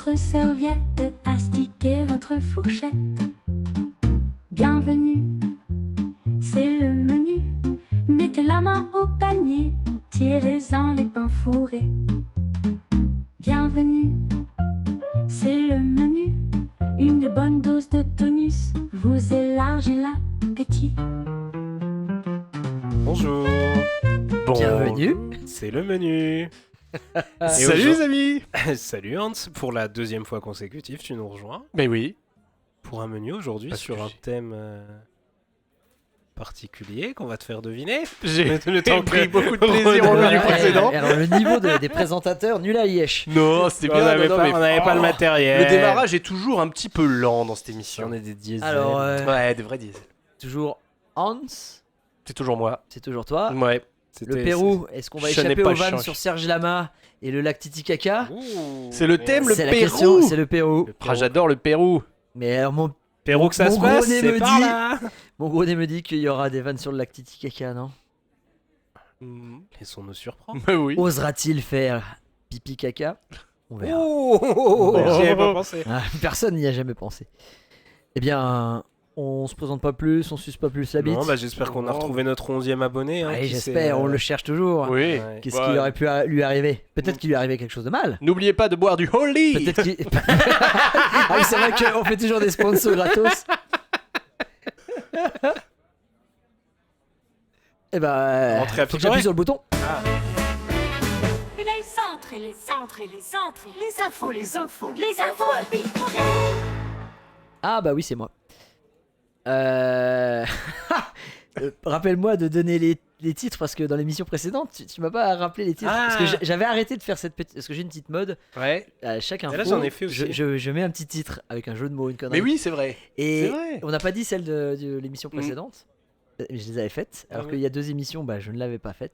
votre serviette, astiquez votre fourchette. Bienvenue, c'est le menu. Mettez la main au panier, tirez-en les pains fourrés. Bienvenue, c'est le menu. Une bonne dose de tonus vous élargit l'appétit. Bonjour. Bienvenue. C'est le menu. Salut les amis. Salut Hans, pour la deuxième fois consécutive, tu nous rejoins Mais oui. pour un menu aujourd'hui Parce sur que un j'ai- thème particulier qu'on va te faire deviner. J'ai Le temps pris que- beaucoup de plaisir au Ouais, menu Ouais, précédent. alors le niveau des présentateurs, nul à Yesh. Non, c'était On bien. n'avait non, pas, mais- on n'avait pas le Oh, matériel. Le démarrage est toujours un petit peu lent dans cette Si émission. on est des diesels. Alors, Ouais, des vrais diesels. toujours Hans, C'est toujours moi. c'est toujours toi. Ouais. Le Pérou, est-ce qu'on va Je n'ai échapper pas aux vannes changé. sur Serge Lama et le lac Titicaca? C'est le thème, le C'est la Pérou. question, c'est le Pérou. Ah, j'adore le Pérou. Mais alors, mon Pérou que ça Mon se passe, gros nez c'est me par dit- là. gros nez me dit qu'il y aura des vannes sur le lac Titicaca, non? Laissons-nous surprendre. Bah oui. Osera-t-il faire pipi caca? On verra. Oh, j'y avais pas pensé. Ah, personne n'y a jamais pensé. Eh bien, on se présente pas plus, on suce pas plus la bite. Non, bah, j'espère qu'on a retrouvé notre 11e abonné. Hein, Ouais, qui j'espère, s'est, on le cherche toujours. Oui. Ouais. Qu'est-ce Ouais. qui aurait pu lui arriver? Peut-être qu'il lui arrivait quelque chose de mal. N'oubliez pas de boire du Holy. Peut-être qu'il. Ah oui, c'est vrai qu'on fait toujours des sponsors gratos. Eh ben, Rentrez à faut que picorer. j'appuie sur le bouton. Les centres, les centres, les centres, les infos, les infos, les infos à picorer. Ah bah oui, c'est moi. Rappelle-moi de donner les titres parce que dans l'émission précédente, tu m'as pas rappelé les titres. Ah. Parce que j'avais arrêté de faire cette petite. Parce que j'ai une petite mode. Ouais. À chaque info, là, j'en ai fait aussi. je mets un petit titre avec un jeu de mots, une connerie. Mais oui, c'est vrai. Et C'est vrai. on n'a pas dit celle de l'émission précédente. Mais je les avais faites. Alors Ah qu'il y a 2 émissions, bah, je ne l'avais pas faites.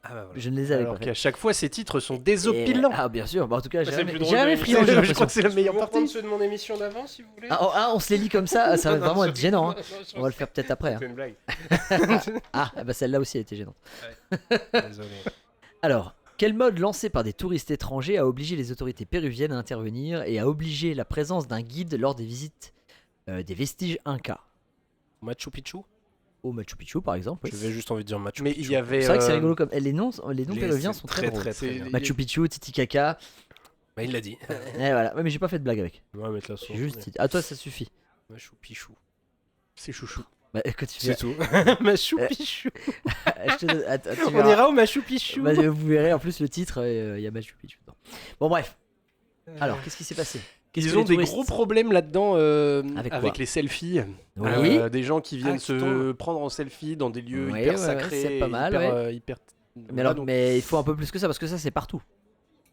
Ah bah voilà. Je ne les avais Alors pas qu'à faites. chaque fois, ces titres sont Et- désopilants. Ah, bien sûr. Bah, en tout cas, C'est le j'ai plus drôle jamais de friand, j'ai Je crois l'impression. que c'est la meilleure partie. ceux de mon émission d'avant, si vous voulez. On se les lit comme ça, ça va Non, vraiment je- être gênant. Hein. je- On va le faire peut-être après. Hein. C'est une blague. Ah, bah celle-là aussi elle était gênante. Désolé. Alors, quel mode lancé par des touristes étrangers a obligé les autorités péruviennes à intervenir et a obligé la présence d'un guide lors des visites des vestiges Inca? Machu Picchu. Au Machu Picchu par exemple. oui. J'avais juste envie de dire Machu Mais Picchu. il y avait. C'est vrai que c'est rigolo comme. Les noms péruviens c'est sont très drôles. très C'est- bien. Machu Picchu, Titicaca. Bah, il l'a dit. Et voilà. Ouais, mais j'ai pas fait de blague avec. Ouais, mais de la J'ai juste dit. Ah, toi ça suffit. Machu Picchu. C'est chouchou. Bah écoute, tu C'est fais. tout. Machu Euh, Picchu. je te donne- attends, tu On verras. ira au Machu Picchu. Bah, vous verrez en plus le titre, il y a Machu Picchu dedans. Bon, bref. Alors, qu'est-ce qui s'est passé? Qu'est-ce Ils que ont les des touristes- gros problèmes là-dedans Avec avec quoi les selfies. Oui. Des gens qui viennent qui se tombent. prendre en selfie dans des lieux Ouais, hyper ouais, sacrés. c'est pas mal, hyper. Mais Voilà, alors, donc- mais il faut un peu plus que ça parce que ça c'est partout.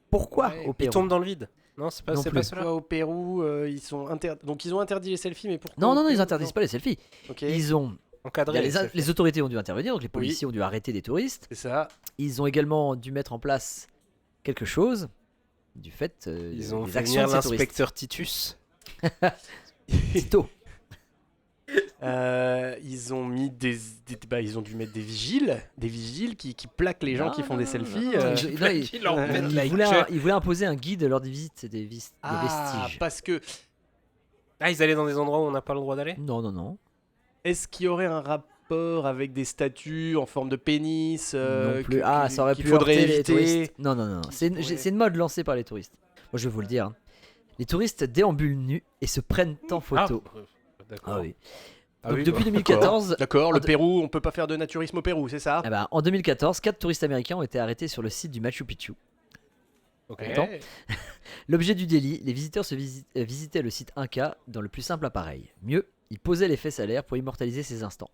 Pourquoi Ouais, au Il Pérou? tombe dans le vide. Non, c'est pas, Non c'est plus. pas cela. Pourquoi au Pérou, ils sont donc ils ont interdit les selfies, mais pourquoi Non, au non, non, ils Pérou interdisent pas les selfies. Ok, Ils ont. Encadré. Les autorités ont dû intervenir, donc les policiers ont dû arrêter des touristes. c'est ça. Ils ont également dû mettre en place quelque chose du fait Ils ont des fait actions venir de ces touristes. l'inspecteur Titus. Tito. Ils ont mis ils ont dû mettre des vigiles qui plaquent les gens Non, qui font non, des non, selfies. non, non, Qui non, il- qui leur mettent Ils like. voulaient imposer un guide lors des visites des Ah, vestiges. parce que Ah, ils allaient dans des endroits où on n'a pas le droit d'aller. Non, non, non. est-ce qu'il y aurait un rapport avec des statues en forme de pénis Non plus. Ah, ça aurait qu'il pu faudrait heurter les éviter. touristes. Non, non, non. C'est pourrait- c'est une mode lancée par les touristes. Moi, je vais vous le dire. hein. Les touristes déambulent nus et se prennent en photo. D'accord. Ah oui. Ah Donc, oui, depuis bah, 2014, D'accord, le En deux- Pérou, on peut pas faire de naturisme au Pérou, c'est ça? ah bah, en 2014, 4 touristes américains ont été arrêtés sur le site du Machu Picchu. Ok. Attends. L'objet du délit, les visiteurs visitaient le site Inca dans le plus simple appareil. Mieux, ils posaient les fesses à l'air pour immortaliser ces instants.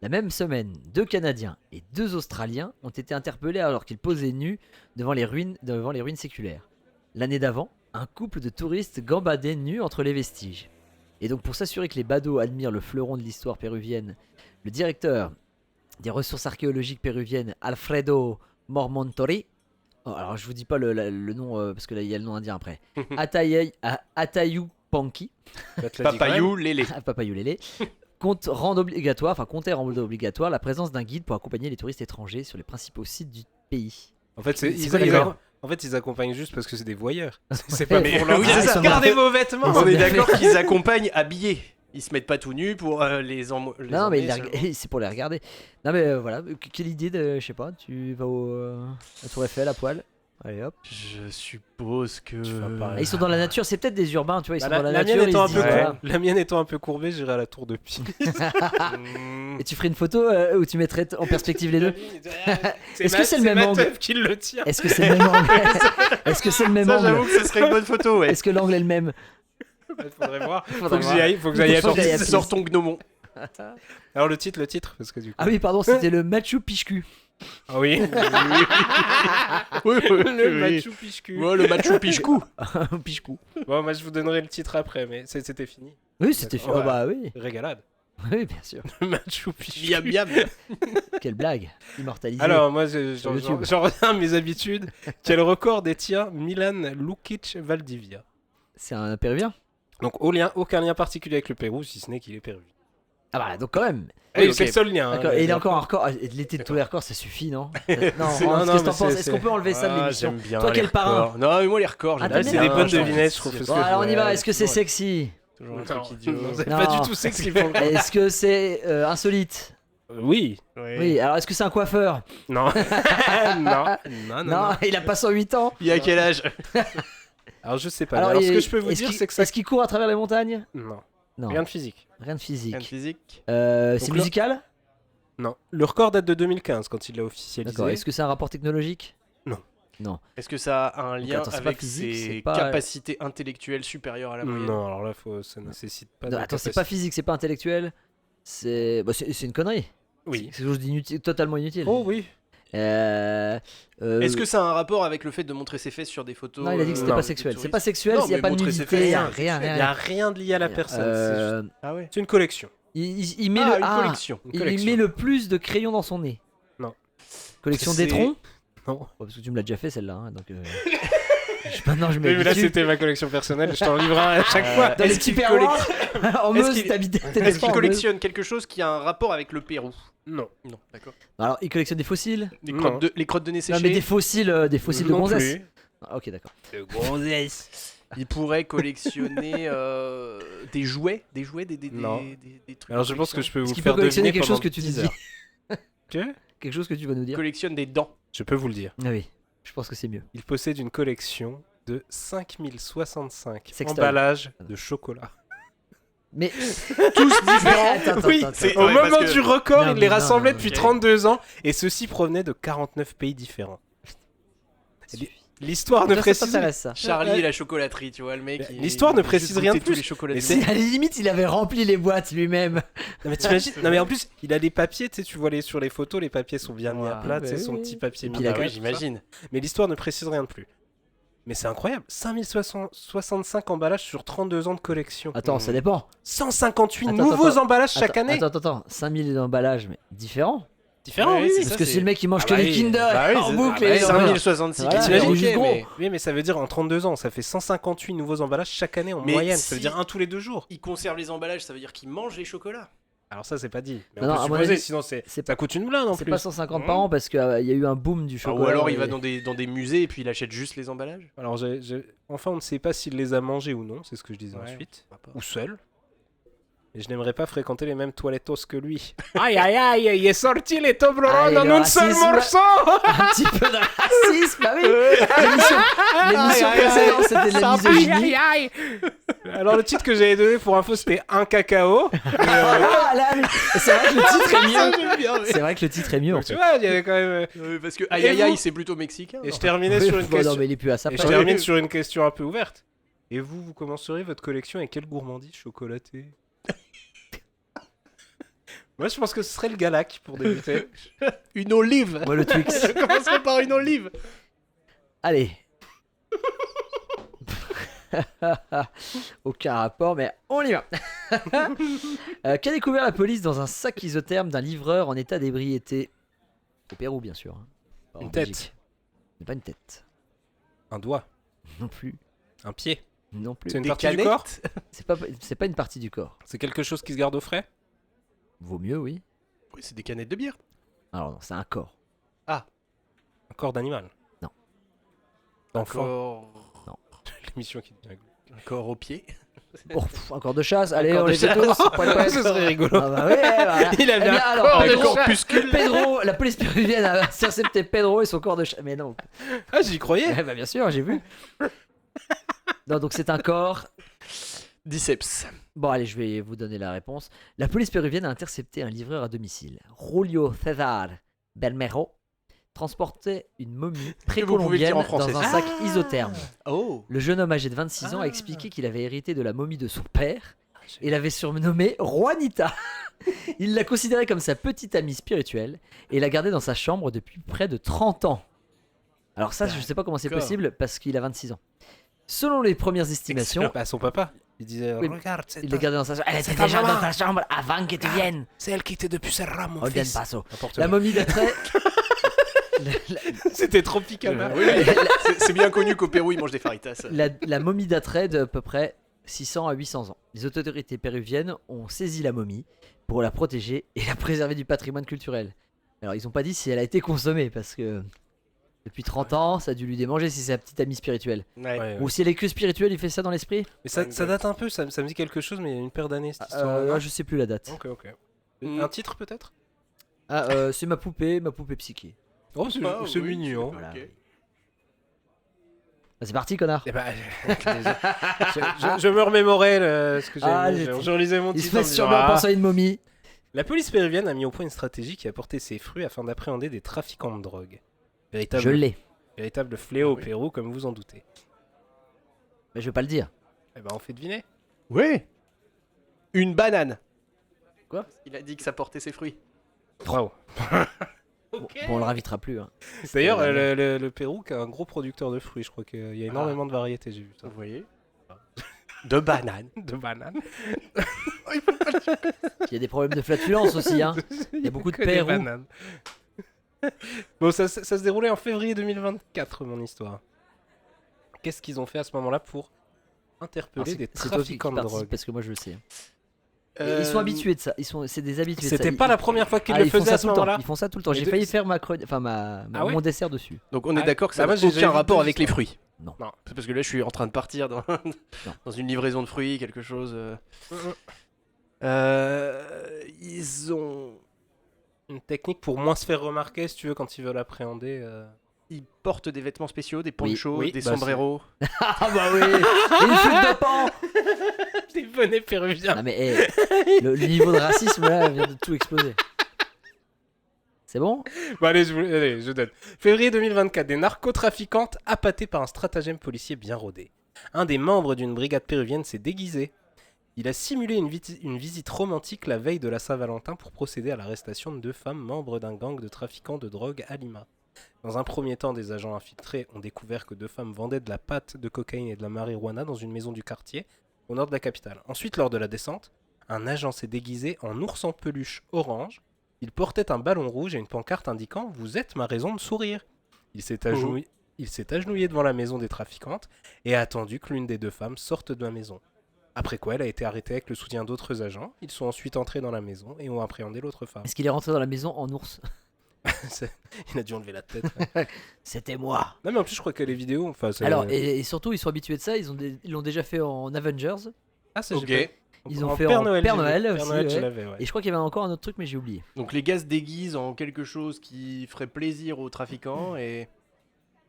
La même semaine, 2 Canadiens et 2 Australiens ont été interpellés alors qu'ils posaient nus devant les ruines séculaires. L'année d'avant, un couple de touristes gambadait nus entre les vestiges. Et donc pour s'assurer que les badauds admirent le fleuron de l'histoire péruvienne, le directeur des ressources archéologiques péruviennes, Alfredo Mormontori, oh, alors je vous dis pas le nom parce que là il y a le nom indien après, Atayu Panki, Bah, te l'a dit quand même. Papayou, Lélé. Papayou Lélé, comptait rendre obligatoire la présence d'un guide pour accompagner les touristes étrangers sur les principaux sites du pays. En fait, C'est quoi les En fait, ils accompagnent juste parce que c'est des voyeurs. C'est pas Mais- pour leur oui, dire, c'est ça. regardez vos vêtements. Ils On ont est bien d'accord qu'ils accompagnent habillés. Ils se mettent pas tout nus pour les Non, mais emmener seulement. c'est pour les regarder. Non, mais voilà, quelle idée de. Je sais pas, tu vas à Tour Eiffel à poil. Allez hop. Je suppose que. Tu vas pas- Et ils sont dans la nature, c'est peut-être des urbains, tu vois, ils Bah, sont dans la la nature. mienne ils étant un se peu disent, Ouais. voilà. la mienne étant un peu courbée, j'irai à la tour de Pise. Hmm. Et tu ferais une photo où tu mettrais en perspective les deux. Est-ce que c'est le même ma angle teuf qui le tient. Est-ce que c'est le même angle Est-ce que c'est le même Ça, j'avoue angle que ce serait une bonne photo, ouais. Est-ce que l'angle est le même Il faudrait voir. Faut Faudrait que voir. j'y aille. Faut que j'aille à Faut que Pise. j'aille à Pise. Sors ton gnomon. Alors le titre, parce que du coup. Ah oui, pardon, c'était le Machu Picchu. Ah oui. Oui, Le Machu Picchu. Ouais, le Machu Picchu. Pichkou. Bon, moi je vous donnerai le titre après, mais c'était fini. Oui, c'était fait. D'accord. Oh bah oui. Régalade. Oui, bien sûr. Le Machu Picchu. Miam miam. Quelle blague. Immortalisé. Alors, moi, Sur YouTube. j'en reviens à mes habitudes. Quel record détient Milan Lukic Valdivia? C'est un péruvien. Donc, aucun lien particulier avec le Pérou, si ce n'est qu'il est péruvien. Ah bah donc quand même. Oui, ok. c'est le seul lien. hein. D'accord. Et il a encore un record. L'été de tous les records, ça suffit, non Non, Non, qu'est-ce non, que mais t'en penses c'est- Est-ce qu'on peut enlever ça de Ah, l'émission j'aime bien Toi, les quel parrain records. Non, mais moi les records, Ah, j'aime t'aimes bien. bien c'est des bonnes Genre, devinettes, je trouve. c'est Bon, alors on y va. Est-ce que c'est toujours- sexy Toujours un Non, truc idiot. non, c'est Non. pas du tout sexy pour le coup. Est-ce que c'est insolite Oui. Oui. Alors est-ce que c'est un coiffeur Non. non. Non, il a pas 108 ans. Il y a quel âge? Alors, je sais pas. Alors, Alors, ce il- que je peux vous est-ce dire, qu'il- c'est que ça. Est-ce qu'il court à travers les montagnes Non. Non. Rien de physique. Rien de physique. Un physique. C'est Donc là- musical Non. Le record date de 2015 quand il l'a officialisé. D'accord. Est-ce que c'est un rapport technologique Est-ce que ça a un lien attends, c'est pas avec physique, c'est ses pas- capacités intellectuelles supérieures à la moyenne? Non, alors là, ça nécessite pas Non, de attends, c'est capacité. pas physique, c'est pas intellectuel. C'est c'est une connerie. Oui. C'est quelque chose d'inutile, totalement inutile. Oh oui. Est-ce que ça a un rapport avec le fait de montrer ses fesses sur des photos? Non, il a dit que c'était non, pas de sexuel. C'est touristes pas sexuel Non, s'il n'y a mais pas de montrer ses nudité, fesses, rien, c'est rien, Il rien. n'y a rien de lié à la personne. Euh, Ah ouais. C'est une collection. il met Ah, le une collection. Une il collection. met le plus de crayons dans son nez. Non. Collection C'est- d'étrons. Non. Oh, parce que tu me l'as déjà fait celle-là, hein, donc maintenant je Oui, mais là, m'habitue. c'était ma collection personnelle. Je t'en livre un à chaque fois. Dans les Est-ce petits qu'il perroirs en Est-ce Meuse, qu'il- t'habitais Est-ce pas qu'il en Meuse. collectionne quelque chose qui a un rapport avec le Pérou? Non. Non, d'accord. Alors, il collectionne des fossiles. Non. Les crottes de nez Non, séchées. mais des fossiles de Non gonzesses. plus. Ah, ok, d'accord. De gonzesse. Il pourrait collectionner des jouets, Non. des trucs. Alors, de je pense que je collection. peux vous Est-ce qu'il faire peut collectionner deviner quelque chose pendant que tu 10 dis heures. Que Quelque chose que tu vas nous Il dire collectionne des dents. Je peux vous le dire. Ah oui, je pense que c'est mieux. Il possède une collection de 5065 Sextoy. emballages de chocolat. Mais Tous différents. Attends, Oui, attends, c'est- attends. Au ouais, moment parce que- du record, Non, il mais les non, rassemblait non, depuis ok. 32 ans et ceux-ci provenaient de 49 pays différents. L'histoire ne Ça précise t'intéresse, ça. Charlie et la chocolaterie, tu vois, le mec. L'histoire ne précise rien de tous les plus. chocolats Mais du c'est- monde. À la limite, il avait rempli les boîtes lui-même. Non mais t'imagines Non mais en plus, il a des papiers, tu sais, tu vois sur les photos, les papiers sont bien mis à Ouais. plat, tu sais, Bah son oui. petit papier Et puis mis il a à Ah plat, oui, tout ça. j'imagine. Mais l'histoire ne précise rien de plus. Mais c'est incroyable, 5065 emballages sur 32 ans de collection. Attends, ça dépend. 158 Attends, nouveaux attends. emballages chaque année. Attends. 5000 emballages, mais différents. Différent, Ouais, oui. c'est Parce ça, que c'est- si le mec il mange Ah que bah les oui. Kinder Bah oui, en c'est- boucle, ah bah, et 5066 Voilà, T'imagines il est juste gros. Oui, mais ça veut dire en 32 ans, ça fait 158 nouveaux emballages chaque année en Mais moyenne. si- Ça veut dire un tous les 2 jours. Il conserve les emballages, ça veut dire qu'il mange les chocolats. Alors ça, c'est pas dit. Mais Non, on non, peut à mon supposer, avis, sinon c'est ça coûte une blinde en C'est plus. pas 150 par an parce qu'il y a eu un boom du Ah, chocolat. ou alors il va et- dans des musées et puis il achète juste les emballages. Alors, enfin, on ne sait pas s'il les a mangés ou non, c'est ce que je disais Ouais. ensuite. Ou seul. Et je n'aimerais pas fréquenter les mêmes toilettos que lui. Aïe aïe aïe, il est sorti les Toblerones Allez, en le un seul racisme. morceau. Un petit peu de racisme, bah oui. L'émission précédente c'était de la Aïe misogynie. aïe aïe. Alors le titre que j'avais donné pour info c'était un cacao. Ah, là, mais c'est vrai que le titre est mieux. J'aime bien, ouais. C'est vrai que le titre est mieux en Donc, tu fait. vois, il y avait quand même. Parce que aïe Et aïe aïe vous c'est plutôt mexicain. Et je non terminais Oui, sur une bon, question. non, mais il est plus à sa Et je place. termine sur une question un peu ouverte. Et vous commencerez votre collection avec quelle gourmandise chocolatée? Moi, je pense que ce serait le Galac pour débuter. Une olive. Moi le Twix. Je commencerai par une olive. Allez. Aucun rapport, mais on y va. Qu'a découvert la police dans un sac isotherme d'un livreur en état d'ébriété? Au Pérou, bien sûr. hein. Pas en Une tête. Belgique. Mais pas une tête. Un doigt, Non plus. un pied. Non plus. C'est une Des partie du canettes. corps. C'est pas une partie du corps. C'est quelque chose qui se garde au frais. Vaut mieux, oui. Oui, c'est des canettes de bière. Alors non, c'est un corps. Un corps d'animal. D'enfant. Encore... L'émission qui devient Encore au pied. Oh, encore de chasse, allez, Encore on de les fait chasse. tous. Poil, poil. Ce serait rigolo. Ah bah ouais, voilà. Il avait Eh bien, un alors, corps de Pedro, corpuscule. Pedro, la police péruvienne a intercepté Pedro et son corps de chat. Mais non. Ah, j'y croyais. Eh bah bien sûr, j'ai vu. Non, donc c'est un corps. Diceps. Bon, allez, je vais vous donner la réponse. La police péruvienne a intercepté un livreur à domicile. Julio César Belmero transportait une momie vous pouvez le dire précolombienne en français. dans un sac isotherme. Oh. Le jeune homme âgé de 26 ans a expliqué qu'il avait hérité de la momie de son père et l'avait surnommée Juanita. Il l'a considérée comme sa petite amie spirituelle et l'a gardée dans sa chambre depuis près de 30 ans. Alors ça, je sais pas comment c'est D'accord. possible parce qu'il a 26 ans. Selon les premières estimations, Bah, son papa. Il disait Oui, regarde, c'est il l'a gardée dans sa chambre. Elle était ta déjà maman. dans ta chambre avant que tu viennes. c'est elle qui était depuis Serra, mon Holden fils. Paso. N'importe La quoi. momie d'attrait. C'était Tropicana. Oui, c'est bien connu qu'au Pérou, ils mangent des faritas. La momie d'attrait de à peu près 600 à 800 ans. Les autorités péruviennes ont saisi la momie pour la protéger et la préserver du patrimoine culturel. Alors ils ont pas dit si elle a été consommée parce que depuis 30 ans ça a dû lui démanger si c'est sa petite amie spirituelle. Ouais. Ouais, Ou si elle est que spirituelle, il fait ça dans l'esprit. Mais ça date un peu, ça me dit quelque chose, mais il y a une paire d'années cette histoire. Là, je sais plus la date. Ok. Mm. Un titre peut-être C'est ma poupée psyché. Oh, c'est Ah, c'est oui, mignon. Voilà. Ok. Ah, c'est parti connard. Eh ben, je me remémorais ce que Ah, j'avais. Je relisais mon Il se titre. en fait me disant, sûrement ah. penser à une momie. La police péruvienne a mis au point une stratégie qui a porté ses fruits afin d'appréhender des trafiquants de drogue. Je Véritable, l'ai. véritable fléau au Ah oui. Pérou, comme vous en doutez. Mais je vais pas le dire. Eh ben, on fait deviner. Oui. Une banane. Quoi? Il a dit que ça portait ses fruits. Bravo. Bon, on le ravitera plus. Hein. D'ailleurs, le Pérou qui est un gros producteur de fruits, je crois qu'il y a énormément de variétés, j'ai vu ça. Vous voyez. De bananes. De bananes. Il y a des problèmes de flatulence aussi. Hein. Il y a beaucoup de que des Pérou. bananes. Bon, ça se déroulait en février 2024, mon histoire. Qu'est-ce qu'ils ont fait à ce moment-là pour interpeller Alors, des c'est toi qui trafiquants de participe drogue? parce que moi je le sais. Ils sont habitués de ça. C'est des habitués. de ça. C'était Ils- pas la première fois qu'ils Ah, le ils font faisaient ça à ce tout le temps. moment-là. Ils font ça tout le temps. Et J'ai de- failli faire Ah ouais mon dessert dessus. Donc on est Ah, d'accord que ça bah n'a moi, j'ai aucun vu rapport deux avec les histoires. fruits. Non. Non. C'est parce que là je suis en train de partir dans, Non. dans une livraison de fruits, quelque chose. Ils ont. Une technique pour moins se faire remarquer, si tu veux, quand ils veulent appréhender. Ils portent des vêtements spéciaux, des ponchos, oui, des bah, sombreros. Ah bah oui. Et une chute de pan. Des bonnets péruviens. Non mais le niveau de racisme là vient de tout exploser. C'est bon? Bon, allez, je donne. Février 2024, des narcotrafiquantes appâtées par un stratagème policier bien rodé. Un des membres d'une brigade péruvienne s'est déguisé. Il a simulé une visite romantique la veille de la Saint-Valentin pour procéder à l'arrestation de 2 femmes membres d'un gang de trafiquants de drogue à Lima. Dans un premier temps, des agents infiltrés ont découvert que 2 femmes vendaient de la pâte de cocaïne et de la marijuana dans une maison du quartier, au nord de la capitale. Ensuite, lors de la descente, un agent s'est déguisé en ours en peluche orange. Il portait un ballon rouge et une pancarte indiquant « Vous êtes ma raison de sourire ». Il s'est agenouillé devant la maison des trafiquantes et a attendu que l'une des 2 femmes sorte de la maison. Après quoi, elle a été arrêtée avec le soutien d'autres agents. Ils sont ensuite entrés dans la maison et ont appréhendé l'autre femme. Est-ce qu'il est rentré dans la maison en ours? Il a dû enlever la tête. C'était moi. Non mais en plus je crois que les vidéos... Enfin, c'est- Alors et surtout ils sont habitués de ça. Ils l'ont déjà fait en Avengers. Ah, ça, Ok. j'ai pas- Ils ont en fait Père en Noël, Père j'ai vu. Noël Père aussi, Noël, je ouais. l'avais, ouais. Et je crois qu'il y avait encore un autre truc mais j'ai oublié. Donc les gars se déguisent en quelque chose qui ferait plaisir aux trafiquants et.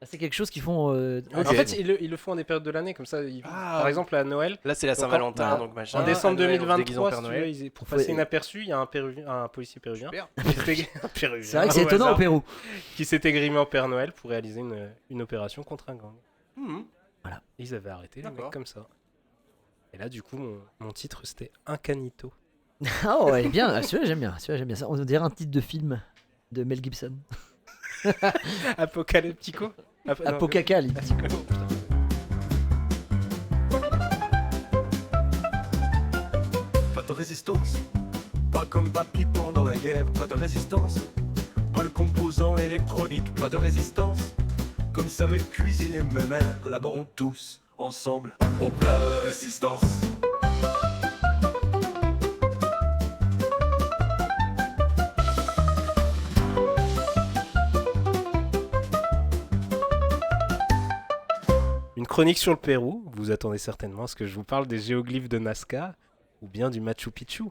C'est quelque chose qu'ils font. Ok. En fait, ils le font en des périodes de l'année, comme ça. Ah. Par exemple, à Noël, Là c'est la Donc, Saint-Valentin, en- donc machin. en décembre À Noël, on se déguise en 2023, Père si tu Noël. veux, pour Faut- passer inaperçu, il y a un policier péruvien Super. un Péruvien, C'est vrai que c'est au étonnant au hasard, Pérou. qui s'était grimé en Père Noël pour réaliser une opération contre un gang. Mhm. Et ils avaient arrêté le mec D'accord. comme ça. Et là, du coup, mon titre, c'était Incanito. Ah ouais, bien. Ah, celui-là j'aime bien. Celui-là j'aime bien. Ça, on dirait un titre de film de Mel Gibson. Apocalyptico non, Apocalyptico. Pas de résistance, pas comme papy pendant la guerre, pas de résistance. Pas le composant électronique, pas de résistance. Comme savait cuisiner mes mères, là-bas on tous, ensemble, au plat de résistance. chronique sur le Pérou, vous attendez certainement à ce que je vous parle des géoglyphes de Nazca ou bien du Machu Picchu.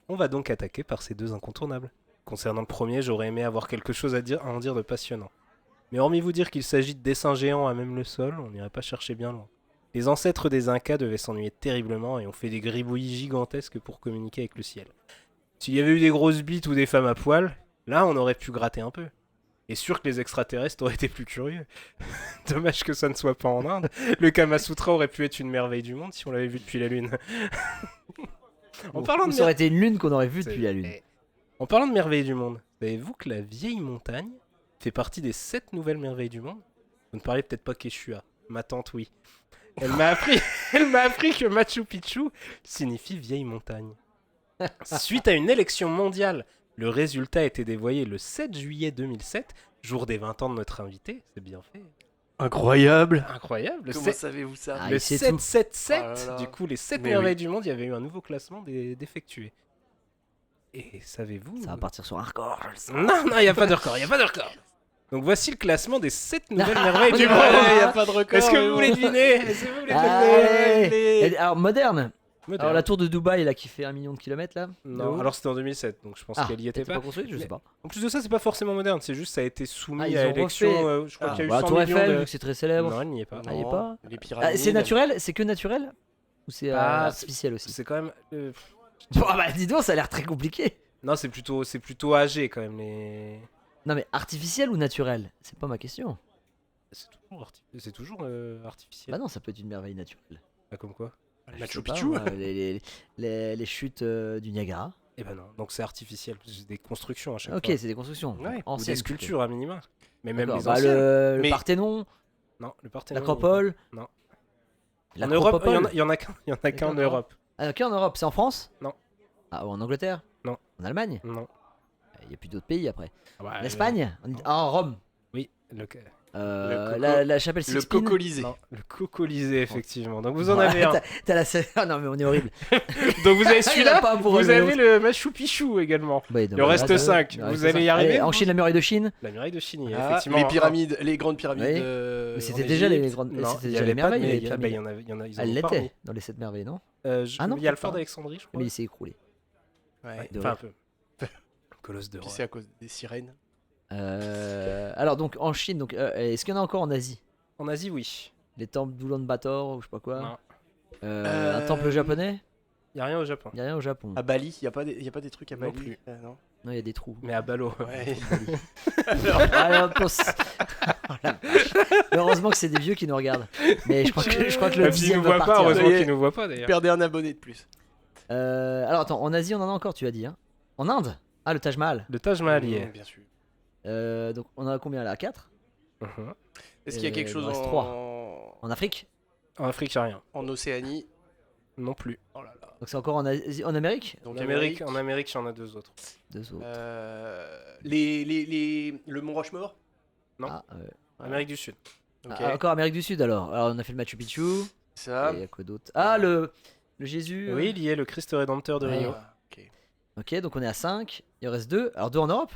On va donc attaquer par ces deux incontournables. Concernant le premier, j'aurais aimé avoir quelque chose à en dire de passionnant. Mais hormis vous dire qu'il s'agit de dessins géants à même le sol, on n'irait pas chercher bien loin. Les ancêtres des Incas devaient s'ennuyer terriblement et ont fait des gribouillis gigantesques pour communiquer avec le ciel. S'il y avait eu des grosses bites ou des femmes à poil, là on aurait pu gratter un peu. Et sûr que les extraterrestres auraient été plus curieux. Dommage que ça ne soit pas en Inde. Le Kamasutra aurait pu être une merveille du monde si on l'avait vu depuis la Lune. En parlant de Ça aurait été une lune qu'on aurait vue depuis la lune. En parlant de merveilles du monde, savez-vous que la vieille montagne fait partie des 7 nouvelles merveilles du monde? Vous ne parlez peut-être pas Quechua. Ma tante, oui. Elle m'a appris que Machu Picchu signifie vieille montagne. Suite à une élection mondiale, le résultat a été dévoilé le 7 juillet 2007, jour des 20 ans de notre invité. C'est bien fait. Incroyable. Incroyable. Comment savez-vous ça? Ah, Le il sait tout. 777, Oh là là. du coup, les 7 Mais merveilles oui. du monde, il y avait eu un nouveau classement d'effectués. Et savez-vous... Ça va partir sur un record, je le sens. Non, il n'y a pas de record, il n'y a pas de record. Donc voici le classement des 7 nouvelles merveilles du Ouais, monde. ouais, Il y a pas de record. Est-ce que mais vous bon. voulez deviner? Est-ce que vous voulez Allez. deviner? Alors, moderne. Moderne. Alors, la tour de Dubaï, là, qui fait 1 million de kilomètres, là. Non, de haut. alors c'était en 2007, donc je pense qu'elle y était elle pas. construite, je sais pas. En plus de ça, c'est pas forcément moderne, c'est juste ça a été soumis Ah, ils à ont élection. refait. Je crois Ah, qu'il y a eu Bah, 100 Tour millions Eiffel, de... vu que c'est très célèbre. Non, elle n'y est pas. Ah, il y est pas. Les Ah, pyramides. c'est naturel? C'est que naturel? Ou c'est Ah, artificiel aussi? C'est quand même... Bon, bah, dis donc, ça a l'air très compliqué. Non, c'est plutôt âgé quand même. Non, mais artificiel ou naturel? C'est pas ma question. C'est toujours artificiel. Bah non, ça peut être une merveille naturelle. Ah, comme quoi? Je Machu sais pas, Picchu. moi, les chutes du Niagara. Eh ben non, donc c'est artificiel, c'est des constructions à chaque Ok, fois. c'est des constructions. Ouais, ou Anciennes, des sculptures à minima. Mais même D'accord. les Bah, anciennes. le Mais- Parthénon, Non, le Parthénon. l'Acropole. Non. En Europe, il L'Acropole. y en a qu'un en D'accord. Europe. Ah, ok, en Europe, c'est en France? Non. Ah, ou en Angleterre? Non. En Allemagne? Non. Il n'y a plus d'autres pays après. Ah bah, En Espagne? Ah, en Rome. Oui, coco- La chapelle Le Sixtine. Cocolisé. non, le Cocolisé, effectivement. Donc vous en Ouais, avez un. T'as la... Ah non, mais on est horrible. Donc vous avez Il y en a celui-là, pas pour vous relever avez le Machu Picchu également. Ouais, Il en reste 5. Vous allez y arriver En Chine, la muraille de Chine. La muraille de Chine, Ah, effectivement. les pyramides, les grandes pyramides. Oui. en Mais c'était Égypte. déjà les grandes. Non, C'était il y déjà les avait pas de- merveilles. il y a- bah, il y en a, ils en Elle ont pas remis. l'était dans les 7 merveilles, non? Ah non, il y a le phare pas. d'Alexandrie, je crois. Mais il s'est écroulé. Ouais. De Enfin, un rire. peu. Colosse de Puis roi. c'est à cause des sirènes. Alors donc en Chine, donc est-ce qu'il y en a encore en Asie? En Asie, oui. Les temples d'Ulan-Bator ou je sais pas quoi. Non. Un temple japonais? Il n'y a rien au Japon. Il y a rien au Japon. À Bali, il y a pas des trucs à Non Bali. plus. Non. Non, il y a des trous. Mais à Balo. Ouais. Ah, on pense- Oh, la vache. Heureusement que c'est des vieux qui nous regardent. Mais je crois que le Même s'ils dixième nous va voient pas, partir. heureusement Ça y est. qu'ils nous voient pas d'ailleurs. Perdez un abonné de plus. Alors attends, en Asie on en a encore, tu as dit. Hein. En Inde? Ah, le Taj Mahal. Le Taj Mahal y est. Bien sûr. Donc on en a combien là? 4? Mhm. Est-ce qu'il y a quelque il chose en reste En Afrique? En Afrique, il n'y a rien. en Océanie? Non plus. Oh là là. Donc c'est encore en Asie, en Amérique? Donc En Amérique, il y en a 2 autres. 2 autres. Le Mont Rochemort? Non. Ah, Amérique du Sud. Ok. encore Amérique du Sud alors. Alors on a fait le Machu Picchu. Ça. Et il y a quoi d'autre? Ah, le Jésus. Oui, il y est, le Christ Rédempteur de Ouais. Rio. Ah, ok. Ok, donc on est à 5. Il en reste 2. Alors 2 en Europe?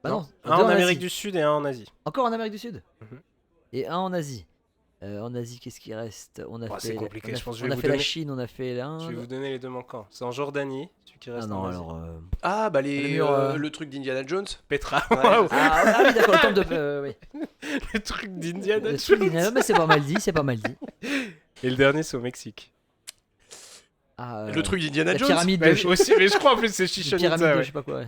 Bah non. Un deux en Amérique Asie. du Sud et un en Asie. Encore en Amérique du Sud? Mhm. Et un en Asie. En Asie, qu'est-ce qui reste? On a Oh, fait, c'est compliqué, on a, je pense que je on vais a vous fait la donner- Chine, on a fait l'Inde. Je vais vous donner les 2 manquants. C'est en Jordanie, celui qui reste Ah non, en Asie. alors. Ah, bah Le mur, le truc d'Indiana Jones. Petra. Ouais. Waouh. Ah oui, d'accord, le temple de. Oui. Le truc d'Indiana Le truc Jones. d'Indiana- mais c'est pas mal dit, c'est pas mal dit. Et le dernier, c'est au Mexique. Ah, Le truc d'Indiana la Jones. pyramide Bah, de. aussi, mais je crois en plus c'est La Chichen pyramide Itza. de je Ouais. sais pas quoi. Ouais.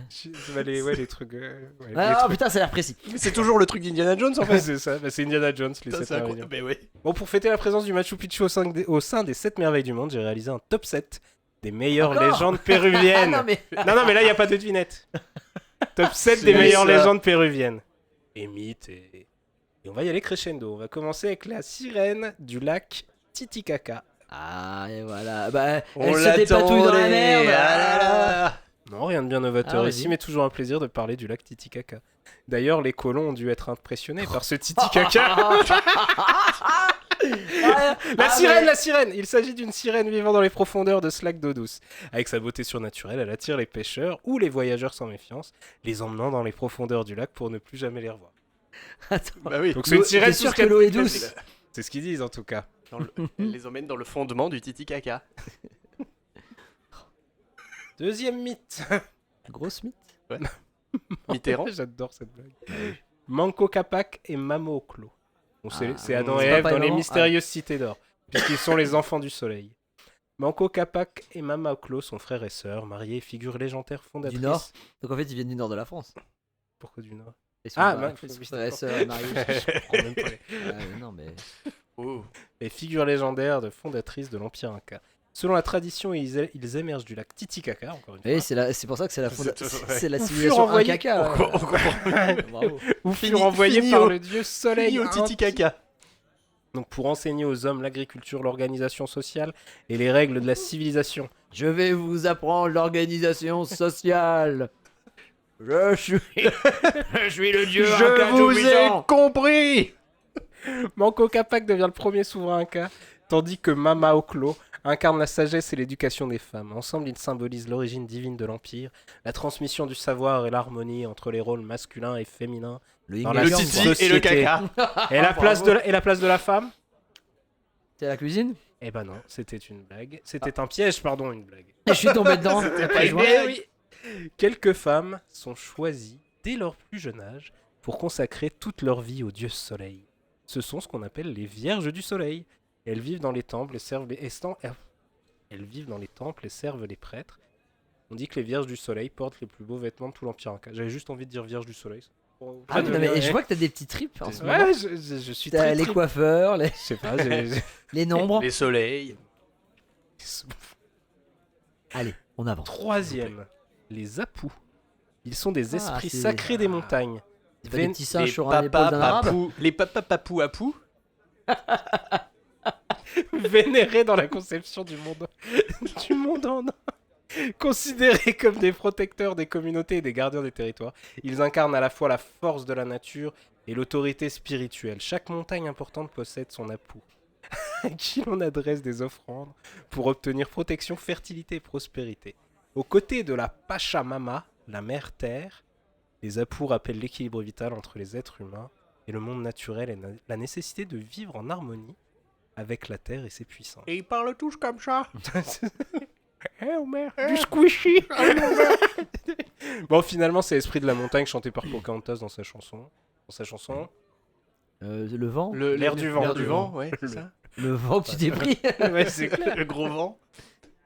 Bah, les trucs. Ouais, les Ah trucs. putain, ça a l'air précis. Mais c'est toujours le truc d'Indiana Jones en Ouais, fait. c'est ça, bah, c'est Indiana Jones, les Putain, 7 c'est merveilles. incroyable. Mais ouais. Bon, pour fêter la présence du Machu Picchu au sein des 7 merveilles du monde, j'ai réalisé un top 7 des meilleures Encore légendes péruviennes. Ah non, mais. Non, mais là, il n'y a pas de devinette. Top 7 des C'est meilleures ça. légendes péruviennes. Et mythes. Et on va y aller crescendo. On va commencer avec la sirène du lac Titicaca. Ah, et voilà. Bah, On elle se dépatouille dans la merde. Ah là là. Non, rien de bien novateur Ah, ici, vas-y. mais toujours un plaisir de parler du lac Titicaca. D'ailleurs, les colons ont dû être impressionnés par ce Titicaca. La sirène Il s'agit d'une sirène vivant dans les profondeurs de ce lac d'eau douce. Avec sa beauté surnaturelle, elle attire les pêcheurs ou les voyageurs sans méfiance, les emmenant dans les profondeurs du lac pour ne plus jamais les revoir. Attends. Bah oui. Donc c'est une L'eau- sirène t'es sûr tout ce que l'eau est qu'elle- douce? C'est ce qu'ils disent en tout cas. Elle les emmène dans le fondement du Titicaca. Deuxième mythe. Grosse mythe. Mitterrand. J'adore cette blague. Manco Capac et Mamo Oclo. Bon, c'est Adam et c'est Ève papa et dans les maman. mystérieuses cités d'or, puisqu'ils sont les enfants du soleil. Manco Capac et Mama Oclo sont frères et sœurs, mariés, figures légendaires fondatrices. Du Nord. Donc en fait, ils viennent du nord de la France. Pourquoi du Nord? Ils sont Ah, bah, bah, ils sont oui, frères et d'accord. sœurs mariés. Je comprends même pas les- Non, mais. Oh. Les figures légendaires de fondatrices de l'Empire Inca. Selon la tradition, ils émergent du lac Titicaca, encore une fois. Oui, c'est pour ça que c'est la, c'est la Ou furent civilisation envoyés- Inca. Encore. Ou Fini- furent envoyés fini par au- le dieu soleil. Fini au Titicaca. Donc pour enseigner aux hommes l'agriculture, l'organisation sociale et les règles de la civilisation. Je vais vous apprendre l'organisation sociale. Je suis le dieu Inca tout-puissant. compris. Manco Capac devient le premier souverain Inca, tandis que Mama Oclo incarne la sagesse et l'éducation des femmes. Ensemble, ils symbolisent l'origine divine de l'Empire, la transmission du savoir et l'harmonie entre les rôles masculins et féminins, Le Dans yin la et Le yang, Société. quoi. Titi et le caca. et la place de la femme. C'est la cuisine. Eh ben non, c'était une blague. C'était un piège, pardon, une blague. Et je suis tombé dedans. pas une Eh blague. oui. Quelques femmes sont choisies dès leur plus jeune âge pour consacrer toute leur vie au dieu soleil. Ce sont ce qu'on appelle les vierges du soleil. Elles vivent dans les temples et servent Elles vivent dans les temples et servent les prêtres. On dit que les vierges du soleil portent les plus beaux vêtements de tout l'Empire Inca. J'avais juste envie de dire vierges du soleil. Ah oui, non, mais je vois que t'as des petits trips en ce moment. Ouais, je suis T'as très les triste. coiffeurs, Je sais pas, les nombres. Les soleils. Allez, on avance. Troisième, les Apous. Ils sont des Ah, esprits c'est- sacrés des montagnes. C'est pas des petits singes Les sur un épaule d'un arabe. papous. Les papous apous. Vénérés dans la conception du monde, du monde en un. Considérés comme des protecteurs des communautés et des gardiens des territoires, ils incarnent à la fois la force de la nature et l'autorité spirituelle. Chaque montagne importante possède son Apu, à qui l'on adresse des offrandes pour obtenir protection, fertilité et prospérité. Aux côtés de la Pachamama, la mère terre, les Apus rappellent l'équilibre vital entre les êtres humains et le monde naturel et la nécessité de vivre en harmonie avec la terre et ses puissances. Et ils parlent tous comme ça. Eh Homer, du squishy. Bon, finalement, c'est l'esprit de la montagne chanté par Pocahontas dans sa chanson. Le vent. L'air du vent. L'air du vent, ouais, Le- c'est ça. Le vent que tu t'es pris. Ouais, c'est clair. Le gros vent.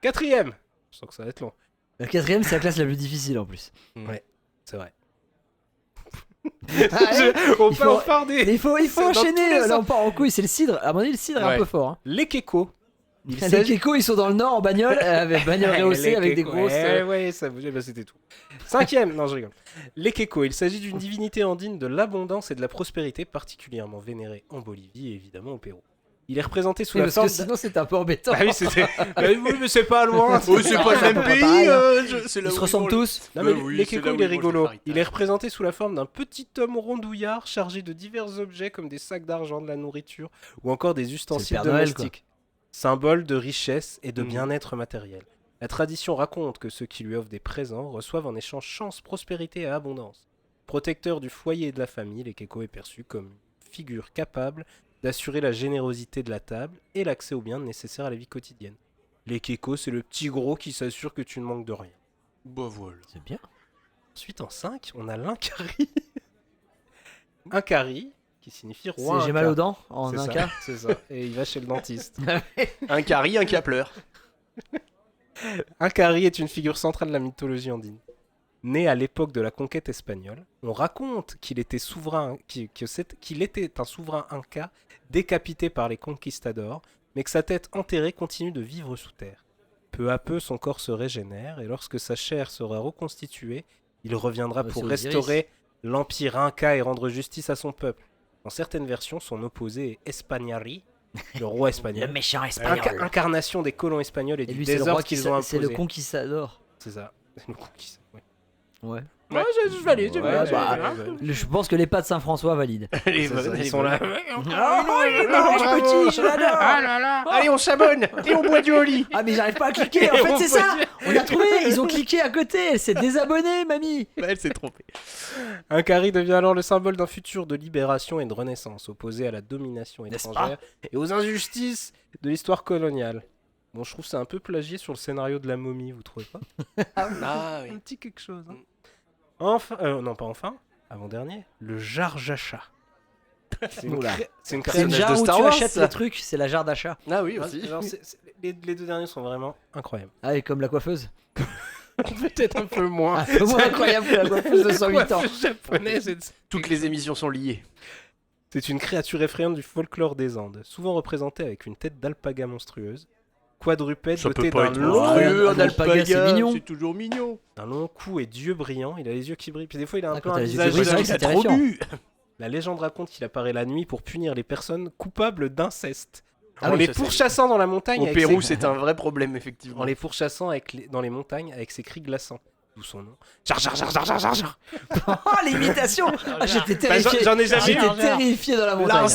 Quatrième. Je sens que ça va être long. Le quatrième, c'est la classe la plus difficile en plus. Ouais, c'est vrai. Allez, On il peut faut- en faire des... il faut C'est dans tous enchaîner. les Là, sens. on part en couille. C'est le cidre. À mon avis, le cidre est Ouais. un peu fort. Hein. Les Kekos. Il Les s'agit- Kekos, ils sont dans le nord en bagnole, avec bagnole rehaussée, Les avec des Kekos, grosses. ouais, ça bougeait, bah c'était tout. Cinquième, non je rigole. Les Kekos, il s'agit d'une divinité andine de l'abondance et de la prospérité, particulièrement vénérée en Bolivie et évidemment au Pérou. Il est représenté sous Oui, la parce forme... que sinon, c'est un peu embêtant. Ah oui, c'était... Bah oui, mais c'est pas loin. Oh, c'est pas le même pas pays. pareil, hein. C'est là Ils où se ressemblent mangent- tous. Non mais Oui, les c'est là Kekos, où il est ils mangent rigolo. le faritas. Il est représenté sous la forme d'un petit homme rondouillard chargé de divers objets comme des sacs d'argent, de la nourriture ou encore des ustensiles Père Noël, domestiques. Symbole de richesse et de Mhm. bien-être matériel. La tradition raconte que ceux qui lui offrent des présents reçoivent en échange chance, prospérité et abondance. Protecteur du foyer et de la famille, les Kekos est perçu comme une figure capable d'assurer la générosité de la table et l'accès aux biens nécessaires à la vie quotidienne. Les Kekos, c'est le petit gros qui s'assure que tu ne manques de rien. Bah voilà. C'est bien. Ensuite, en 5, on a l'Inkari. Inkari, qui signifie roi C'est j'ai Inca. mal aux dents en C'est un ça, cas. c'est ça. Et il va chez le dentiste. Un cari, un capleur. Inkari est une figure centrale de la mythologie andine. Né à l'époque de la conquête espagnole, on raconte qu'il était qu'il était un souverain inca décapité par les conquistadors, mais que sa tête enterrée continue de vivre sous terre. Peu à peu, son corps se régénère et lorsque sa chair sera reconstituée, il reviendra Ouais, pour c'est Osiris. restaurer l'empire inca et rendre justice à son peuple. Dans certaines versions, son opposé est Espagnari, le roi espagnol, méchant incarnation des colons espagnols et, Et du lui, c'est le désordre roi qui qu'ils ont c'est imposé. le conquistador. C'est ça. C'est le conquistador. Ouais. Ouais. Ouais, je valide, Ouais, bah, Je pense que les pas de Saint-François valident. Allez, C'est ça, vas-y, ils sont là. Ah, il est moche, petit, je l'adore. Ah là là. Allez, on s'abonne et on boit du Oli. Ah, mais j'arrive pas à cliquer. En fait, c'est ça. On a trouvé. Ils ont cliqué cliqué à côté, elle s'est désabonnée, mamie. Bah, elle s'est trompée. Un carré devient alors le symbole d'un futur de libération et de renaissance, opposé à la domination N'est-ce étrangère et aux injustices de l'histoire coloniale. Bon, je trouve que c'est un peu plagié sur le scénario de la momie, vous trouvez pas? Ah oui. Un petit quelque chose. Hein. Enfin, non pas enfin, avant-dernier, le Jar Jacha. C'est une, Oula. c'est une C'est une personnage jarre de où Star tu Wars, achètes ça. les trucs, c'est la jarre d'achat. Ah oui, aussi. Alors, les deux derniers sont vraiment incroyables. Ah, et comme la coiffeuse. Peut-être un peu moins. Un peu moins incroyable que la coiffeuse de 108 ans. Coiffeuse japonaise, Toutes les émissions sont liées. c'est une créature effrayante du folklore des Andes, souvent représentée avec une tête d'alpaga monstrueuse, quadrupède doté d'un monstrueux, un alpaga, c'est mignon. C'est toujours mignon. long cou et d'yeux brillants. Il a les yeux qui brillent. Puis des fois, il a un Ah, peu quand un t'as les yeux qui visage. brillent, de- c'est trop terrifiant. bu. La légende raconte qu'il apparaît la nuit pour punir les personnes coupables d'inceste. Ah en oui, les ça, c'est- pourchassant dans la montagne. Au avec Pérou, ses- c'est un vrai problème, effectivement. En les pourchassant dans les montagnes avec ses cris glaçants. D'où son nom. Jar jar jar jar jar jar jar. Oh, l'imitation. Ah, j'étais Bah, terrifié. j'en ai jamais J'étais eu. terrifié dans la montagne.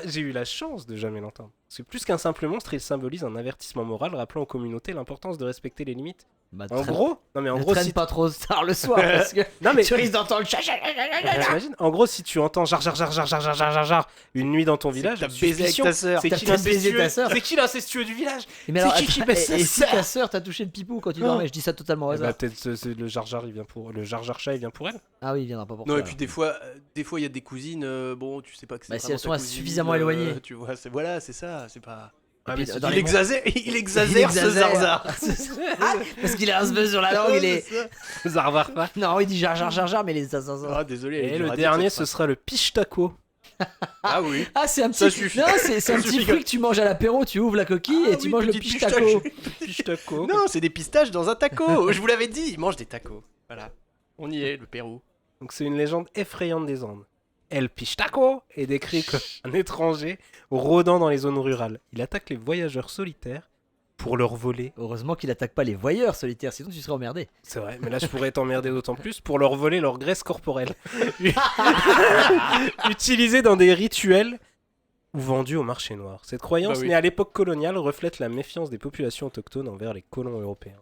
J'ai eu la chance de jamais l'entendre. C'est plus qu'un simple monstre, il symbolise un avertissement moral rappelant aux communautés l'importance de respecter les limites. Bah, En traîne- gros, non mais en ne gros, traîne si pas trop tard le soir parce que non mais tu risques d'entendre le chat. t'imagines, en gros, si tu entends jar jar jar jar jar jar jar jar jar une nuit dans ton village, T'as baisé avec suspicion, ta sœur. c'est T'as qui peut-être baisé ta l'incestueux sœur. C'est qui l'incestueux du village? Mais C'est alors, qui qui attends, baisse sa et si sœur ta sœur t'a touché le pipou quand tu dormais, je dis ça totalement au Eh bah, hasard. peut-être le jar jar il vient pour le jar jar chat il vient pour elle. Ah oui, il viendra pas pour Non, toi. et puis des fois, il y a des cousines, bon, tu sais pas que c'est Bah, si vraiment elles sont ta assez cousine, suffisamment éloignées. Tu vois, voilà, c'est ça, c'est pas... Ah, puis, mais si dans tu- les Il exagère ce zarzar. Parce qu'il a un buzz sur la langue, il est. Zarvar pas. Non, il dit jar jar jar jar, mais les. Ah, désolé. elle est Et dure le à dire, dernier, cette ce sera le piche-taco. phrase. Ah oui. Ah, c'est un Ça petit. suffit. Non, c'est un Ça petit suffit. fruit que tu manges à l'apéro, tu ouvres la coquille Ah et tu oui, manges le petite piche taco. Piche-taco. Non, c'est des pistaches dans un taco. Je vous l'avais dit, ils mangent des tacos. Voilà. On y est, le Pérou. Donc c'est une légende effrayante des Andes. El Piche-taco est décrit comme un étranger rôdant dans les zones rurales. Il attaque les voyageurs solitaires pour leur voler. Heureusement qu'il attaque pas les voyeurs solitaires, sinon tu serais emmerdé. C'est vrai, mais là je pourrais t'emmerder d'autant plus pour leur voler leur graisse corporelle. Utilisée dans des rituels ou vendue au marché noir. Cette croyance, Bah oui. née à l'époque coloniale, reflète la méfiance des populations autochtones envers les colons européens.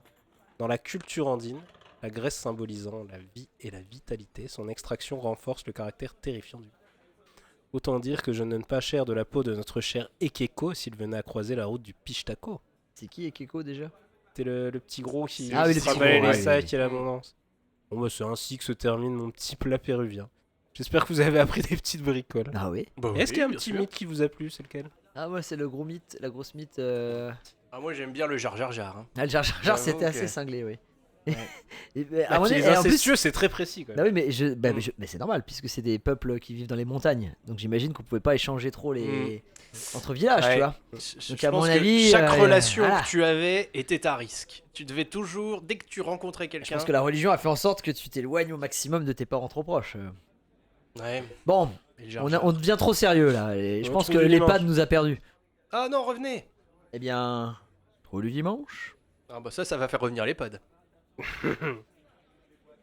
Dans la culture andine, la graisse symbolisant la vie et la vitalité, son extraction renforce le caractère terrifiant du. Autant dire que je ne donne pas cher de la peau de notre cher Ekeko s'il venait à croiser la route du Piche-taco. C'est qui Ekeko déjà? C'était le petit gros qui Ah oui, le se petit raballait gros, les ouais, sacs oui. et l'abondance. Bon bah c'est ainsi que se termine mon petit plat péruvien. J'espère que vous avez appris des petites bricoles. Ah oui. Bah Est-ce qu'il y a un oui, petit bien sûr. mythe qui vous a plu, c'est lequel? Ah, moi, c'est le gros mythe, la grosse mythe. Ah, moi, j'aime bien le jar jar jar. Hein. Ah, le jar jar jar, J'avoue c'était assez que- cinglé, oui. Ouais. À mon avis, les et en plus- incestueux, c'est très précis quand Bah même. oui, mais c'est normal, puisque c'est des peuples qui vivent dans les montagnes. Donc j'imagine qu'on pouvait pas échanger trop les. Entre villages, Ouais. tu vois. Je Donc, à pense mon que avis, chaque relation voilà. que tu avais était à risque. Tu devais toujours, dès que tu rencontrais Je quelqu'un... pense que la religion a fait en sorte que tu t'éloignes au maximum de tes parents trop proches. Ouais. Bon, et le jar on, jar. on devient trop sérieux là. Et je On pense que trouve du l'EHPAD dimanche. nous a perdus. Ah non, revenez. Eh bien, trop du dimanche. Ah bah ça va faire revenir les pods.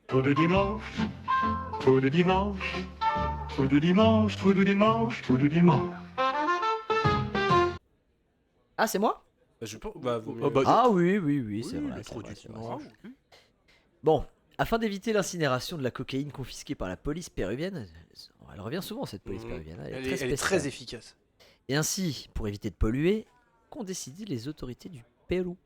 Trop de dimanche, trop de dimanche, trop de dimanche, trop de dimanche, trop de dimanche. Ah, c'est moi? Bah, je pense- bah, vaut mieux- Oh, bah, Ah oui, c'est vrai. le c'est trop vrai, du c'est vrai. dimanche. Bon, afin d'éviter l'incinération de la cocaïne confisquée par la police péruvienne, elle revient souvent cette police Mhm. péruvienne, Elle est spéciale. très efficace. Et ainsi, pour éviter de polluer, qu'ont décidé les autorités du Pérou?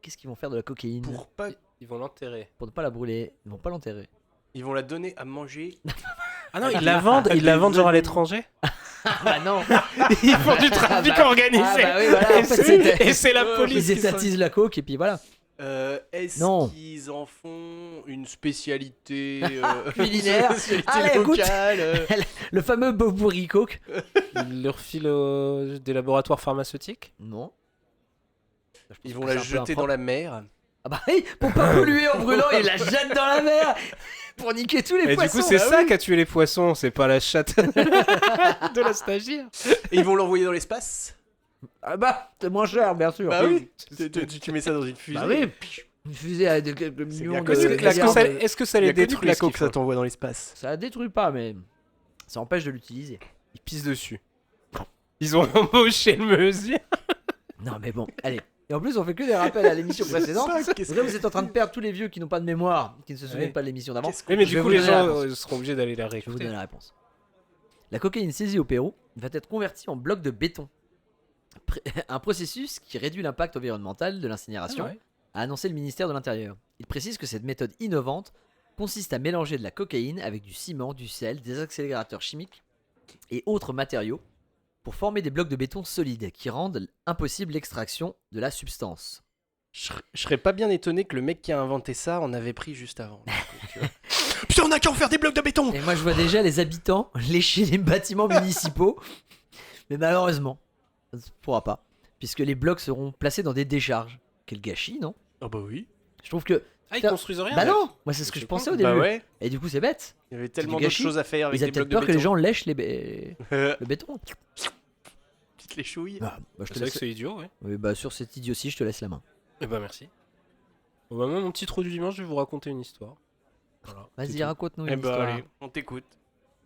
Qu'est-ce qu'ils vont faire de la cocaïne Pour pas... Ils vont l'enterrer. Pour ne pas la brûler, ils vont pas l'enterrer. Ils vont la donner à manger. Ah non, ils la vendent genre à l'étranger. Ah bah non. Ils font du trafic Ah bah- organisé. Ah bah oui, voilà, en fait, c'était- Et c'est la police. Ils qui s'en- étatisent la coke et puis voilà. Est-ce Non. qu'ils en font une spécialité Culinaire. une spécialité Allez, goûte. locale Le fameux bourri coke. Ils leur filent des laboratoires pharmaceutiques. Non. Je pense Ils que vont c'est la un peu jeter impropre. dans la mer. Ah bah oui, pour pas polluer en brûlant, ils la jettent dans la mer pour niquer tous les Et du poissons. coup, c'est Ah ça oui. qui a tué les poissons, c'est pas la chatte de la stagiaire. Et ils vont l'envoyer dans l'espace. Ah bah, c'est moins cher, bien sûr. Bah oui. Tu mets ça dans une fusée. Bah oui. Une fusée à quelques millions bien de connu. milliards de- Est-ce que ça Il y les a que du détruit la ce qu'il coke, ça faut t'envoie dans l'espace. Ça la détruit pas, mais ça empêche de l'utiliser. Ils pissent dessus. Ils ont embauché le monsieur. Non mais bon, allez. Et en plus, on fait que des rappels à l'émission précédente. ça, qu'est-ce Là, vous êtes en train de perdre tous les vieux qui n'ont pas de mémoire, qui ne se souviennent Ouais. pas de l'émission d'avant. Oui, mais Je du vais coup, vous les donner la gens réponse. seront obligés d'aller la Je vais vous réécouter. donner la réponse. La cocaïne saisie au Pérou va être convertie en blocs de béton. Un processus qui réduit l'impact environnemental de l'incinération, Ah ouais. a annoncé le ministère de l'Intérieur. Il précise que cette méthode innovante consiste à mélanger de la cocaïne avec du ciment, du sel, des accélérateurs chimiques et autres matériaux pour former des blocs de béton solides qui rendent impossible l'extraction de la substance. Je serais pas bien étonné que le mec qui a inventé ça en avait pris juste avant. Tu vois. Putain, on a qu'à en faire des blocs de béton. Et moi je vois déjà les habitants lécher les bâtiments municipaux, mais malheureusement, ça ne se pourra pas, puisque les blocs seront placés dans des décharges. Quel gâchis, non? Ah bah oui. Je trouve que... Ah, ils Putain, construisent rien Bah là. non, moi c'est ce que je C'est pensais con. au début. Bah ouais. Et du coup c'est bête. Il y avait du tellement d'autres gâchis. choses à faire avec Ils des avaient blocs peut-être de peur que les béton. gens lèchent le béton. Petite les chouilles. Bah, je te C'est vrai laisse... que c'est idiot, ouais. Oui, bah sur cette idiotie, je te laisse la main. Eh ben merci. Bon, bah, moi, mon petit trou du dimanche, je vais vous raconter une histoire. Voilà, c'est Vas-y, tout. raconte-nous Eh une bah histoire. allez, on t'écoute.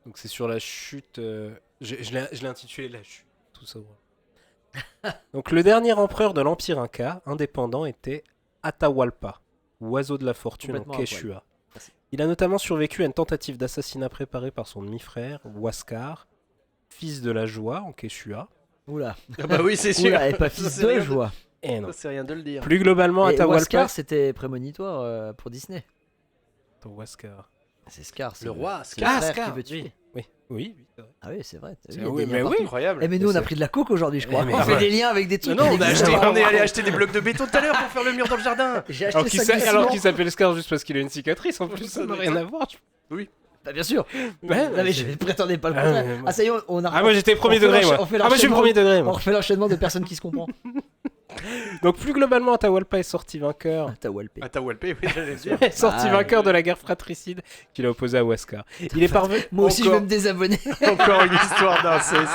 Donc c'est sur la chute. Je l'ai intitulé La chute. Tout ça. Ouais. Donc le dernier empereur de l'Empire Inca, indépendant, était Atahualpa, oiseau de la fortune en Complètement à poil. Quechua. Merci. Il a notamment survécu à une tentative d'assassinat préparée par son demi-frère, Huascar, fils de la joie en Quechua. Oula, Ah bah oui, c'est sûr. oula, et pas Ça, fils c'est de rien joie. Et non. Ça, c'est rien de le dire. Plus globalement, Et Atahualpa. Oscar, c'était prémonitoire pour Disney. Attends, Huascar. C'est Scar. c'est Le roi, c'est le Scar. frère Scar, qui veut tuer. Oui, oui, c'est vrai. Ah oui, c'est vrai. C'est- Il y a oui, des mais liens oui. partout. Incroyable. Eh mais nous on a C'est- pris de la coke aujourd'hui je crois. Mais On fait ouais. des liens avec des trucs. Non, qui n'existent pas. on est allé acheter des blocs de béton tout à l'heure pour faire le mur dans le jardin. J'ai Alors acheté qu'il 5 alors qu'il s'appelle Scar juste parce qu'il a une cicatrice en plus, ça n'a rien à voir. Bah bien sûr. Ouais, Non mais je ne prétendais pas le Ah, contraire. mais moi- Ah ça y est, on a. Ah, moi j'étais premier on fait degré, moi. on fait Ah, moi je suis l'enchaînement- premier degré, On moi. refait l'enchaînement de personnes qui se comprennent. Donc plus globalement, Atahualpa est sorti vainqueur. Ah, t'as walpé. Atahualpa, oui, j'allais dire. Est sorti Ah, vainqueur de la guerre fratricide qu'il a opposée à Huascar. Il est parvenu. Moi aussi je Encore. vais me désabonner. Encore une histoire d'inceste.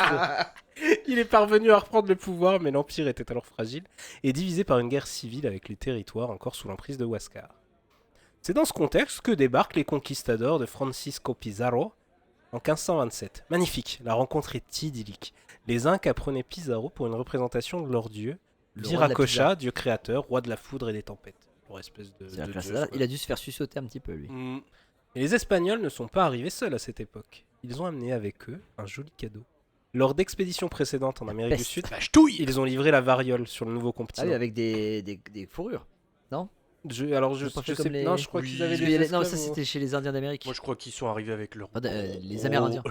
Il est parvenu à reprendre le pouvoir, mais l'empire était alors fragile et divisé par une guerre civile avec les territoires encore sous l'emprise de Huascar. C'est dans ce contexte que débarquent les conquistadors de Francisco Pizarro en 1527. Magnifique, la rencontre est idyllique. Les Incas prenaient Pizarro pour une représentation de leur dieu, Le roi de la Viracocha, dieu créateur, roi de la foudre et des tempêtes. Leur espèce de C'est la dieu, classe. quoi. Il a dû se faire suçoter un petit peu lui. Mm. Et les Espagnols ne sont pas arrivés seuls à cette époque. Ils ont amené avec eux un joli cadeau. Lors d'expéditions précédentes en Amérique du peste. Sud, La ch'touille. ils ont livré la variole sur le nouveau Ah continent. oui, avec des fourrures. Alors je Ils ont pas fait sais comme les- non, je crois Oui. qu'ils avaient Parce des qu'il y avait- Non, esclaves ça ou- c'était chez les Indiens d'Amérique. Moi, je crois qu'ils sont arrivés avec leur. Les gros- Amérindiens.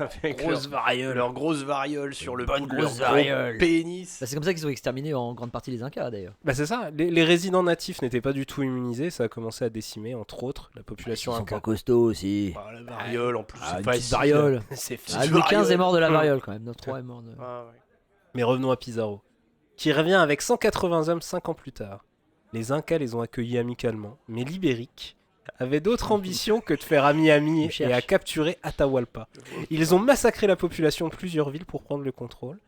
avec Grosse leur, variole. leur grosse variole sur le bonne bout de leur grosse gros variole. pénis. Bah, c'est comme ça qu'ils ont exterminé en grande partie les Incas d'ailleurs. Bah c'est ça, les résidents natifs n'étaient pas du tout immunisés, ça a commencé à décimer entre autres la population Ils sont inca. pas costauds aussi. Ah, la variole en plus, Ah, c'est une facile. petite variole. C'est Ah, fini. Louis XV est mort de la Hum. variole quand même. Notre roi est mort de. Ah, ouais. Mais revenons à Pizarro, qui revient avec 180 hommes 5 ans plus tard. Les Incas les ont accueillis amicalement, mais l'Ibérique avait d'autres ambitions que de faire ami-ami Ils cherchent. et à capturer Atahualpa. Ils ont massacré la population de plusieurs villes pour prendre le contrôle.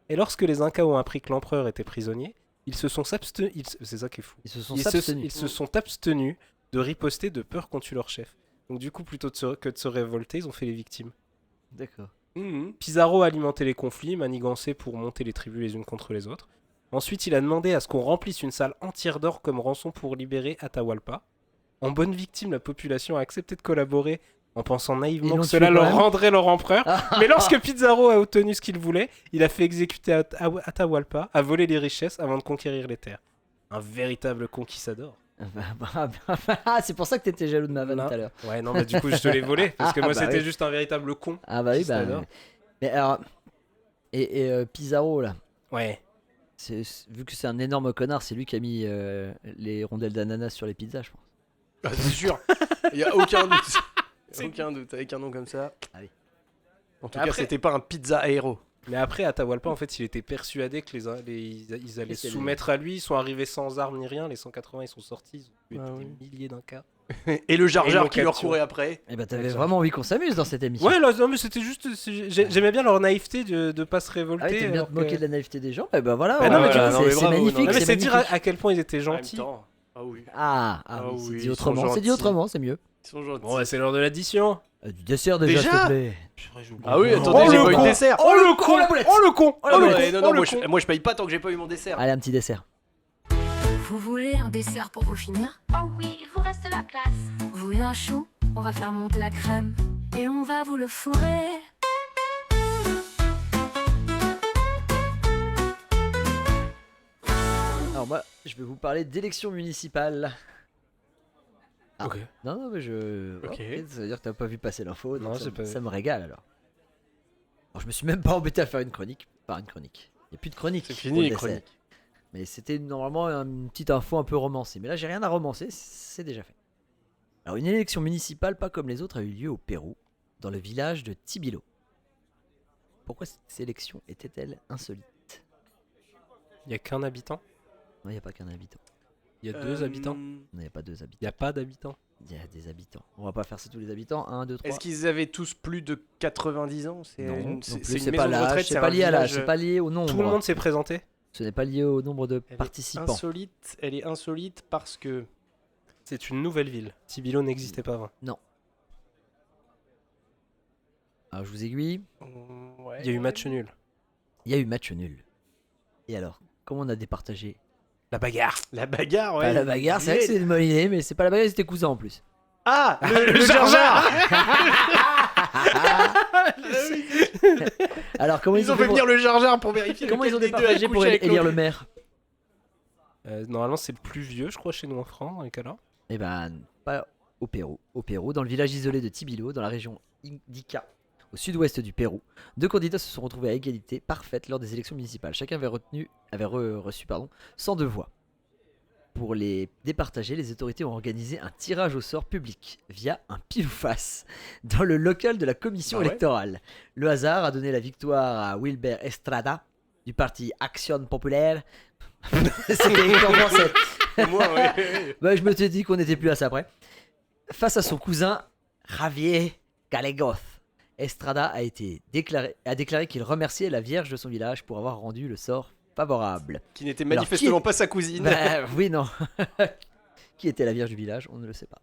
Et lorsque les Incas ont appris que l'empereur était prisonnier, ils se sont abstenus. C'est ça qui est fou. Ils se sont Ils se, abstenus. ils se sont abstenus de riposter de peur qu'on tue leur chef. Donc du coup, plutôt que de se révolter, ils ont fait les victimes. D'accord. Pizarro a alimenté les conflits, manigancé pour monter les tribus les unes contre les autres. Ensuite, il a demandé à ce qu'on remplisse une salle entière d'or comme rançon pour libérer Atahualpa. En bonne victime, la population a accepté de collaborer en pensant Ils naïvement l'ont que cela tué quand leur même. rendrait leur empereur. Ah, Mais lorsque Pizarro a obtenu ce qu'il voulait, il a fait exécuter Atahualpa, a volé les richesses avant de conquérir les terres. Un véritable conquistador. c'est pour ça que t'étais jaloux de ma vanne Non. tout à l'heure. Ouais, non, bah du coup, je te l'ai volé, parce que Ah, moi, bah c'était oui. juste un véritable con. Ah bah oui, bah. Conquistador. Mais alors. Et Pizarro là. Ouais. Vu que c'est un énorme connard, c'est lui qui a mis les rondelles d'ananas sur les pizzas, je pense. Ah, c'est sûr. Il y a aucun doute. Y a aucun doute avec un nom comme ça. Allez. En tout Après- cas, c'était pas un pizza héros. Mais après, Atahualpa, en fait, il était persuadé que ils allaient C'était soumettre à lui. Ils sont arrivés sans armes ni rien. Les 180, ils sont sortis. Ils ont tué Ah des oui. milliers d'Incas. Et le Jar Et Jar ils qui l'ont leur capturé. courait après. Eh bah t'avais Exact. vraiment envie qu'on s'amuse dans cette émission. Ouais, là, non, mais c'était juste. J'aimais bien leur naïveté de pas se révolter. Ah oui, t'aimes bien alors te moquer que- de la naïveté des gens. Bah voilà, Bah non, mais voilà, du coup, c'est c'est bravo, magnifique. non, Non, mais c'est c'est dire magnifique. à quel point ils étaient En même gentils. temps. Ah oui. Ah Ah oui, c'est oui, dit ils sont autrement. C'est dit gentils. autrement, c'est mieux. Ils sont gentils. Bon, ouais, c'est l'heure de l'addition. Du dessert déjà, Déjà s'il te plaît. Ah oui, Oh, attendez, j'ai le pas eu con. de dessert. Oh le con! la boulette. Oh le con! Ah Oh le ouais, con! non, Oh non, le moi, con! moi je paye pas tant que j'ai pas eu mon dessert. Allez, un petit dessert. Vous voulez un dessert pour vous finir? Oh oui, il vous reste la place. Vous voulez un chou? On va faire monter la crème et on va vous le fourrer. Alors moi, je vais vous parler d'élections municipales. Ah. Ok. Non, mais je... Ok. Ça veut dire que t'as pas vu passer l'info, donc Non, ça, j'ai pas vu. ça me régale alors. Alors je me suis même pas embêté à faire une chronique. Pas une chronique. Il n'y a plus de chronique. C'est pour fini le les dessert. chroniques. Mais c'était normalement une petite info un peu romancée. Mais là, j'ai rien à romancer, c'est déjà fait. Alors, une élection municipale, pas comme les autres, a eu lieu au Pérou, dans le village de Tibilo. Pourquoi cette élection était-elle insolite? Il n'y a qu'un habitant? Non, il n'y a pas qu'un habitant. Il y a 2 habitants? Non, il n'y a pas 2 habitants. Il n'y a pas d'habitants? Il y a des habitants. On va pas faire ça tous les habitants. 1, 2, 3. Est-ce qu'ils avaient tous plus de 90 ans? Non, non c'est plus, une c'est maison pas de l'âge, retraite, c'est pas un lié à l'âge, village- c'est pas lié au nombre. Tout le monde s'est présenté? Ce n'est pas lié au nombre de Elle est participants. insolite, elle est insolite parce que... C'est une nouvelle ville. Tibilo n'existait pas avant. Alors, je vous aiguille. Ouais. Il y a eu match nul. Il y a eu match nul. Et alors, comment on a départagé? La bagarre. La bagarre, ouais. Pas la bagarre, c'est vrai que c'est une bonne idée, mais c'est pas la bagarre, c'était cousin en plus. Ah, le Jar-Jar. Alors, comment Ils ont fait venir le Jar-Jar pour vérifier Comment ils ont lequel des deux a départagé pour couché avec élire l'autre. le maire? Normalement, c'est le plus vieux, je crois, chez nous en France, dans les cas-là. Eh ben, pas au Pérou. Au Pérou, dans le village isolé de Tibilo, dans la région Ica, au sud-ouest du Pérou, 2 candidats se sont retrouvés à égalité parfaite lors des élections municipales. Chacun avait reçu 102 voix. Pour les départager, les autorités ont organisé un tirage au sort public via un pile ou face dans le local de la commission Ah ouais. électorale. Le hasard a donné la victoire à Wilber Estrada du parti Action Populaire. C'était comment cette... Moi, ouais. Bah, je me suis dit qu'on n'était plus à ça près. Face à son cousin Javier Gallegos, Estrada a déclaré qu'il remerciait la Vierge de son village pour avoir rendu le sort favorable. Qui n'était Alors, manifestement qui- pas sa cousine. Bah, oui, non. Qui était la Vierge du village? On ne le sait pas.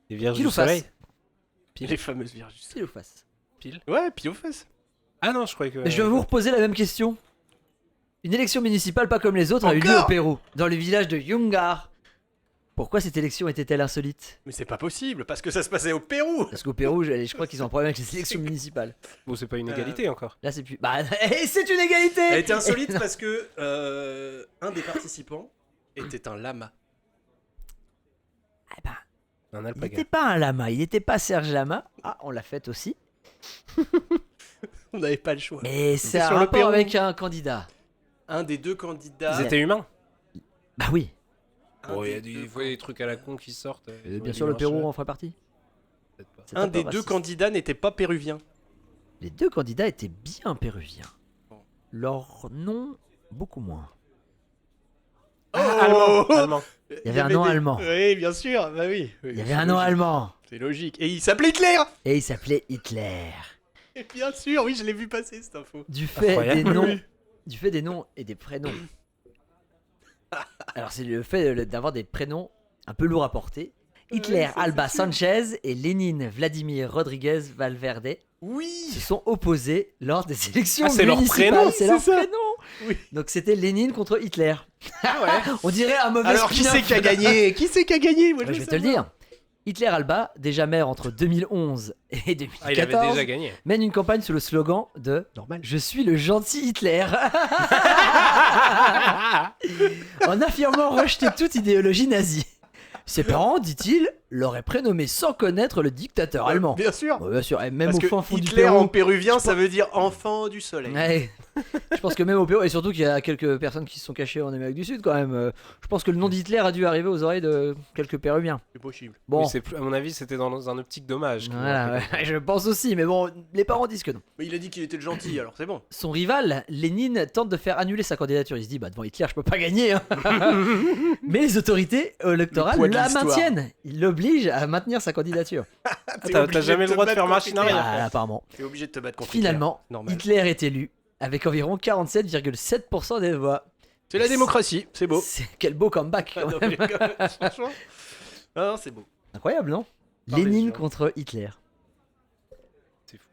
Les Vierges Pile du ou face? Soleil. Les fameuses vierges. Pile ou face? Ouais, pile aux fesses. Ah non, je croyais que... Mais je vais vous reposer la même question. Une élection municipale pas comme les autres a eu lieu Encore au Pérou, dans le village de Yungar. Pourquoi cette élection était-elle insolite? Mais c'est pas possible, parce que ça se passait au Pérou. Parce qu'au Pérou, je crois qu'ils ont un problème avec les élections municipales. Bon, c'est pas une égalité encore. Là, c'est plus. Bah, c'est une égalité! Elle était insolite parce que un des participants était un lama. Eh ben, Un il alpaga. n'était pas un lama, il n'était pas Serge Lama. Ah, on l'a fait aussi. On n'avait pas le choix. Mais c'est un sur le rapport Pérou. avec un candidat. Un des deux candidats. Ils étaient humains. Bah oui. un Bon, il y a des des deux fois des trucs à la con qui sortent. Bien sûr, le Pérou en ferait partie. Peut-être pas. C'est Un pas des deux raciste. candidats n'était pas péruvien. Les deux candidats étaient bien péruviens. Bon. Leur nom, beaucoup moins. Allemand. Allemand. Il y avait un nom allemand. Oui, bien sûr. Bah oui. Il y avait un nom allemand. C'est logique. Et il s'appelait Hitler. Et il s'appelait Hitler. Et bien sûr, oui, je l'ai vu passer cette info. Du fait Incroyable. des noms, Oui. du fait des noms et des prénoms. Alors c'est le fait d'avoir des prénoms un peu lourds à porter. Hitler, ça, c'est Alba sûr. Sanchez et Lénine Vladimir Rodriguez Valverde Oui. se sont opposés lors des élections Ah, c'est leur municipales. prénom, C'est leur c'est ça. prénom. Oui. Donc c'était Lénine contre Hitler. Ah ouais. On dirait un mauvais Alors qui spin-off. c'est qui a gagné? Qui c'est qui a gagné? Moi, Ouais, je veux vais te le savoir. dire. Hitler Alba, déjà maire entre 2011 et 2014, Ah, il avait déjà gagné. mène une campagne sous le slogan de Normal. Je suis le gentil Hitler. En affirmant rejeter toute idéologie nazie. Ses parents, dit-il, l'auraient prénommé sans connaître le dictateur allemand. Bien sûr. Ouais, bien sûr, et même Parce au que fin fond du Hitler Pérou. en péruvien, ça veut dire enfant du soleil. Ouais. Je pense que même au Pérou, et surtout qu'il y a quelques personnes qui se sont cachées en Amérique du Sud quand même. Je pense que le nom d'Hitler a dû arriver aux oreilles de quelques Péruviens. C'est possible. Bon, Oui, à mon avis, c'était dans un optique d'hommage. qu'ils voilà, l'ont fait. ouais, je pense aussi, mais bon, les parents disent que non. Mais il a dit qu'il était le gentil, alors c'est bon. Son rival, Lénine, tente de faire annuler sa candidature. Il se dit, bah devant Hitler, je peux pas gagner. Hein. Mais les autorités électorales Le poids de la l'histoire. maintiennent. Ils l'obligent à maintenir sa candidature. T'as jamais le droit de faire machine arrière. Ah, apparemment. T'es obligé de te battre contre Finalement, Hitler. Normal. Hitler est élu avec environ 47,7% des voix. C'est la démocratie, c'est beau. Quel beau comeback. Ah, quand non, même. mais franchement. Ah, non, c'est beau. Incroyable, non? Ah, mais Lénine sûr. contre Hitler. C'est fou.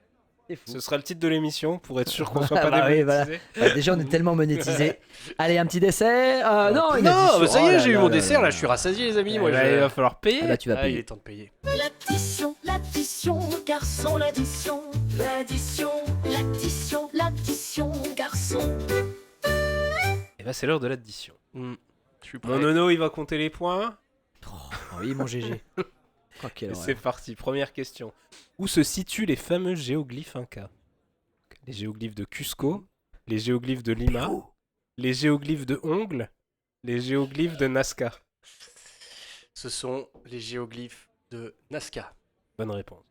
C'est fou. Ce sera le titre de l'émission pour être sûr qu'on soit Ah pas bah oui, démonétisé. Bah, déjà, on est tellement monétisé. Allez, un petit dessert. Non, une Non, addition. bah ça y Oh est, là j'ai eu là mon là dessert, là. là, je suis rassasié, les amis. Eh Moi, bah, il va falloir payer. Ah bah, tu vas Ah, il payer. est temps de payer. L'addition, garçon, l'addition, garçon. Et bah, c'est l'heure de l'addition. Je suis prêt. Mon nono, il va compter les points. Oh, oui, mon GG. Oh, quelle Et horreur. c'est parti, première question. Où se situent les fameux géoglyphes Inca? Les géoglyphes de Cusco, les géoglyphes de Lima, les géoglyphes de Ongle, les géoglyphes de Nazca. Ce sont les géoglyphes de Nazca. Bonne réponse.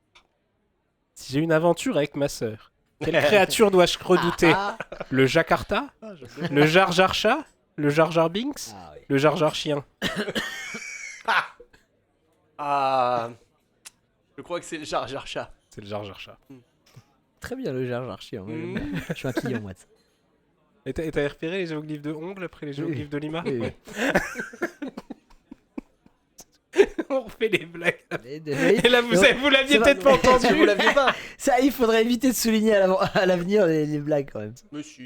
Si j'ai une aventure avec ma sœur, quelle créature dois-je redouter? Le Jakarta? Le Jar Jar Chat? Le Jar Jar Binks? Ah, oui. Le Jar Jar Chien? Ah, je crois que c'est le Jar Jar Chat. C'est le Jar Jar Chat. Très bien, le Jar Jar Chien. Moi, j'aime bien. Je suis un client, moi. de ça. Et t'as repéré les géoglyphes de Ongle après les géoglyphes de Lima? Oui, oui. On refait les blagues. Mais- Et là, vous l'aviez c'est peut-être vrai. pas entendu. Vous l'aviez pas? Ça, il faudrait éviter de souligner à l'avenir les blagues quand même. Monsieur.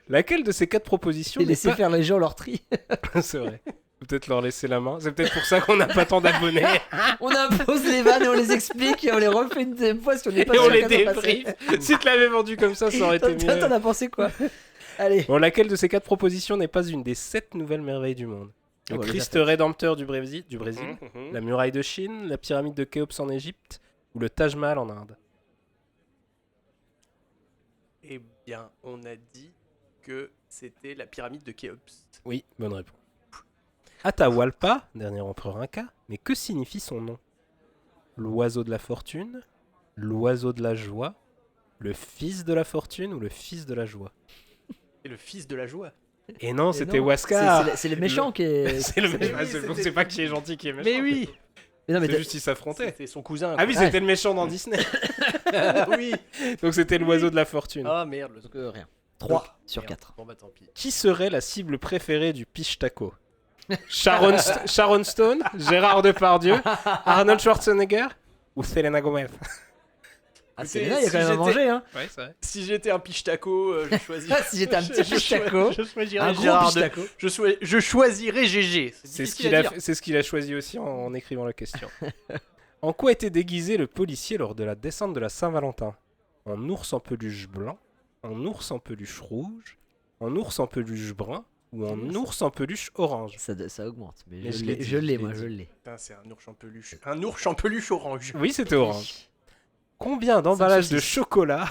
Laquelle de ces 4 propositions Et n'est laisser pas... faire les gens leur tri. C'est vrai. Peut-être leur laisser la main. C'est peut-être pour ça qu'on n'a pas tant d'abonnés. On impose les vannes et on les explique et on les refait une deuxième fois si on n'est pas Et sûr on les qu'elles sont passées. débriefe. Si tu l'avais vendu comme ça aurait été Toi, mieux. t'en as pensé quoi? Allez. Bon, laquelle de ces 4 propositions n'est pas une des 7 nouvelles merveilles du monde? Le Oh, Christ déjà fait. rédempteur du Brésil, Mhm. la muraille de Chine, la pyramide de Khéops en Égypte ou le Taj Mahal en Inde? Eh bien, on a dit que c'était la pyramide de Khéops. Oui, bonne réponse. Atahualpa, dernier empereur inca, mais que signifie son nom? L'oiseau de la fortune, l'oiseau de la joie, le fils de la fortune ou le fils de la joie? Et le fils de la joie. Et non, Et c'était non, Huascar. c'est le méchant qui est. C'est le méchant. Oui, On c'était- sait pas qui est gentil, qui est méchant. Mais oui. Mais non, mais C'est t'as- juste qu'ils s'affrontaient. C'était son cousin. Ah oui, Ouais. c'était le méchant dans Disney. oui. Donc c'était l'oiseau de la fortune. Ah merde. Donc, rien. 3 sur Merde. 4. Bon bah tant pis. Qui serait la cible préférée du Piche Taco? Sharon Stone, Gérard Depardieu, Arnold Schwarzenegger ou Selena Gomez? Ah, Écoutez, c'est là, il y a si quand même à j'étais- manger, hein. Ouais, c'est vrai. Si j'étais un piche taco, je choisirais. Si j'étais un petit piche taco, je choisirais un gros Gérard piche de- taco. Je choisirais GG. C'est ce qu'il a choisi aussi en écrivant la question. En quoi était déguisé le policier lors de la descente de la Saint-Valentin? En ours en peluche blanc, en ours en peluche rouge, en ours en peluche brun ou en ours en peluche orange? Ça augmente. Mais Mais je je l'ai l'ai, dit, je l'ai, je moi, l'ai je dit. l'ai. Putain, c'est un ours en peluche. Un ours en peluche orange. Oui, c'était orange. Combien d'emballages de saucisses. chocolat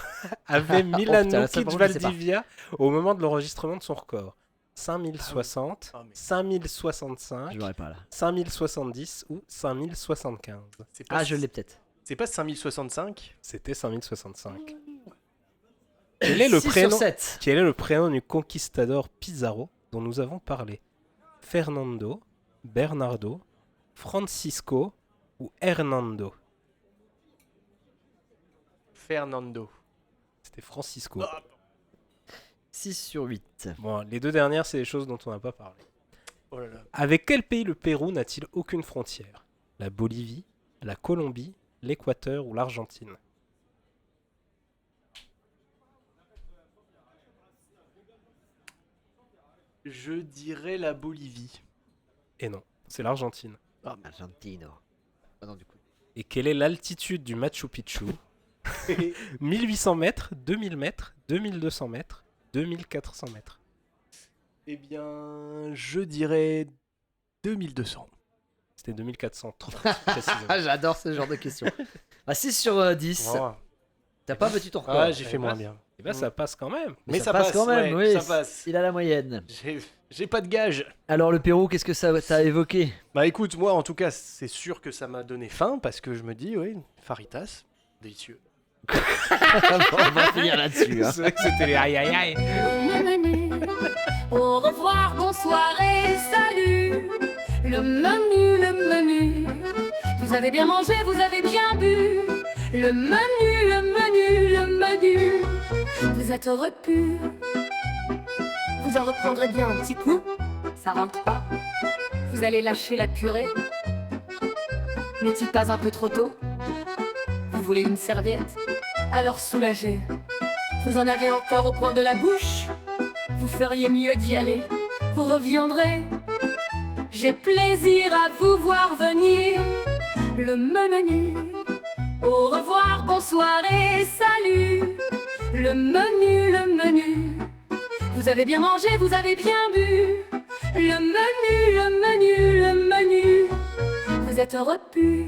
avait Milano putain, ça, par contre, je sais pas. Valdivia au moment de l'enregistrement de son record? 5060, Ah, mais- 5065, Je l'aurais pas là. 5070 ou 5075? C'est pas, Ah, je l'ai peut-être. C'est pas 5065? C'était 5065. Quel est le 6 prénom sur 7. Quel est le prénom du conquistador Pizarro dont nous avons parlé? Fernando, Bernardo, Francisco ou Hernando? Fernando. C'était Francisco. Ah, 6 sur 8. Bon, les deux dernières, c'est des choses dont on n'a pas parlé. oh là là. Avec quel pays le Pérou n'a-t-il aucune frontière? La Bolivie, la Colombie, l'Équateur ou l'Argentine? Je dirais la Bolivie. Et non, c'est l'Argentine. Argentino. Ah non, du coup. Et quelle est l'altitude du Machu Picchu? 1800 mètres, 2000 mètres, 2200 mètres, 2400 mètres. Eh bien, je dirais 2200. C'était 2430, précisément. Ah, j'adore ce genre de questions. 6 sur 10. Oh. T'as pas battu ton record. Ah, j'ai fait ça moins passe. bien. Et bah ça passe quand même. Mais ça passe quand même, ouais, oui. ça passe. Il a la moyenne. J'ai pas de gage. Alors, le Pérou, qu'est-ce que ça t'a évoqué? Bah écoute, moi en tout cas, c'est sûr que ça m'a donné faim parce que je me dis, oui, faritas, délicieux. On va finir là-dessus. Hein. C'est vrai que c'était les aïe aïe aïe. Le menu. Au revoir, bonsoir et salut. Le menu, le menu. Vous avez bien mangé, vous avez bien bu. Le menu, le menu, le menu. Vous êtes repus. Vous en reprendrez bien un petit coup. Ça rentre pas. Vous allez lâcher la purée. N'est-il pas un peu trop tôt? Vous voulez une serviette? Alors soulagé, vous en avez encore au coin de la bouche. Vous feriez mieux d'y aller, vous reviendrez. J'ai plaisir à vous voir venir. Le menu, au revoir, bonsoir et salut. Le menu, vous avez bien mangé, vous avez bien bu. Le menu, vous êtes repus.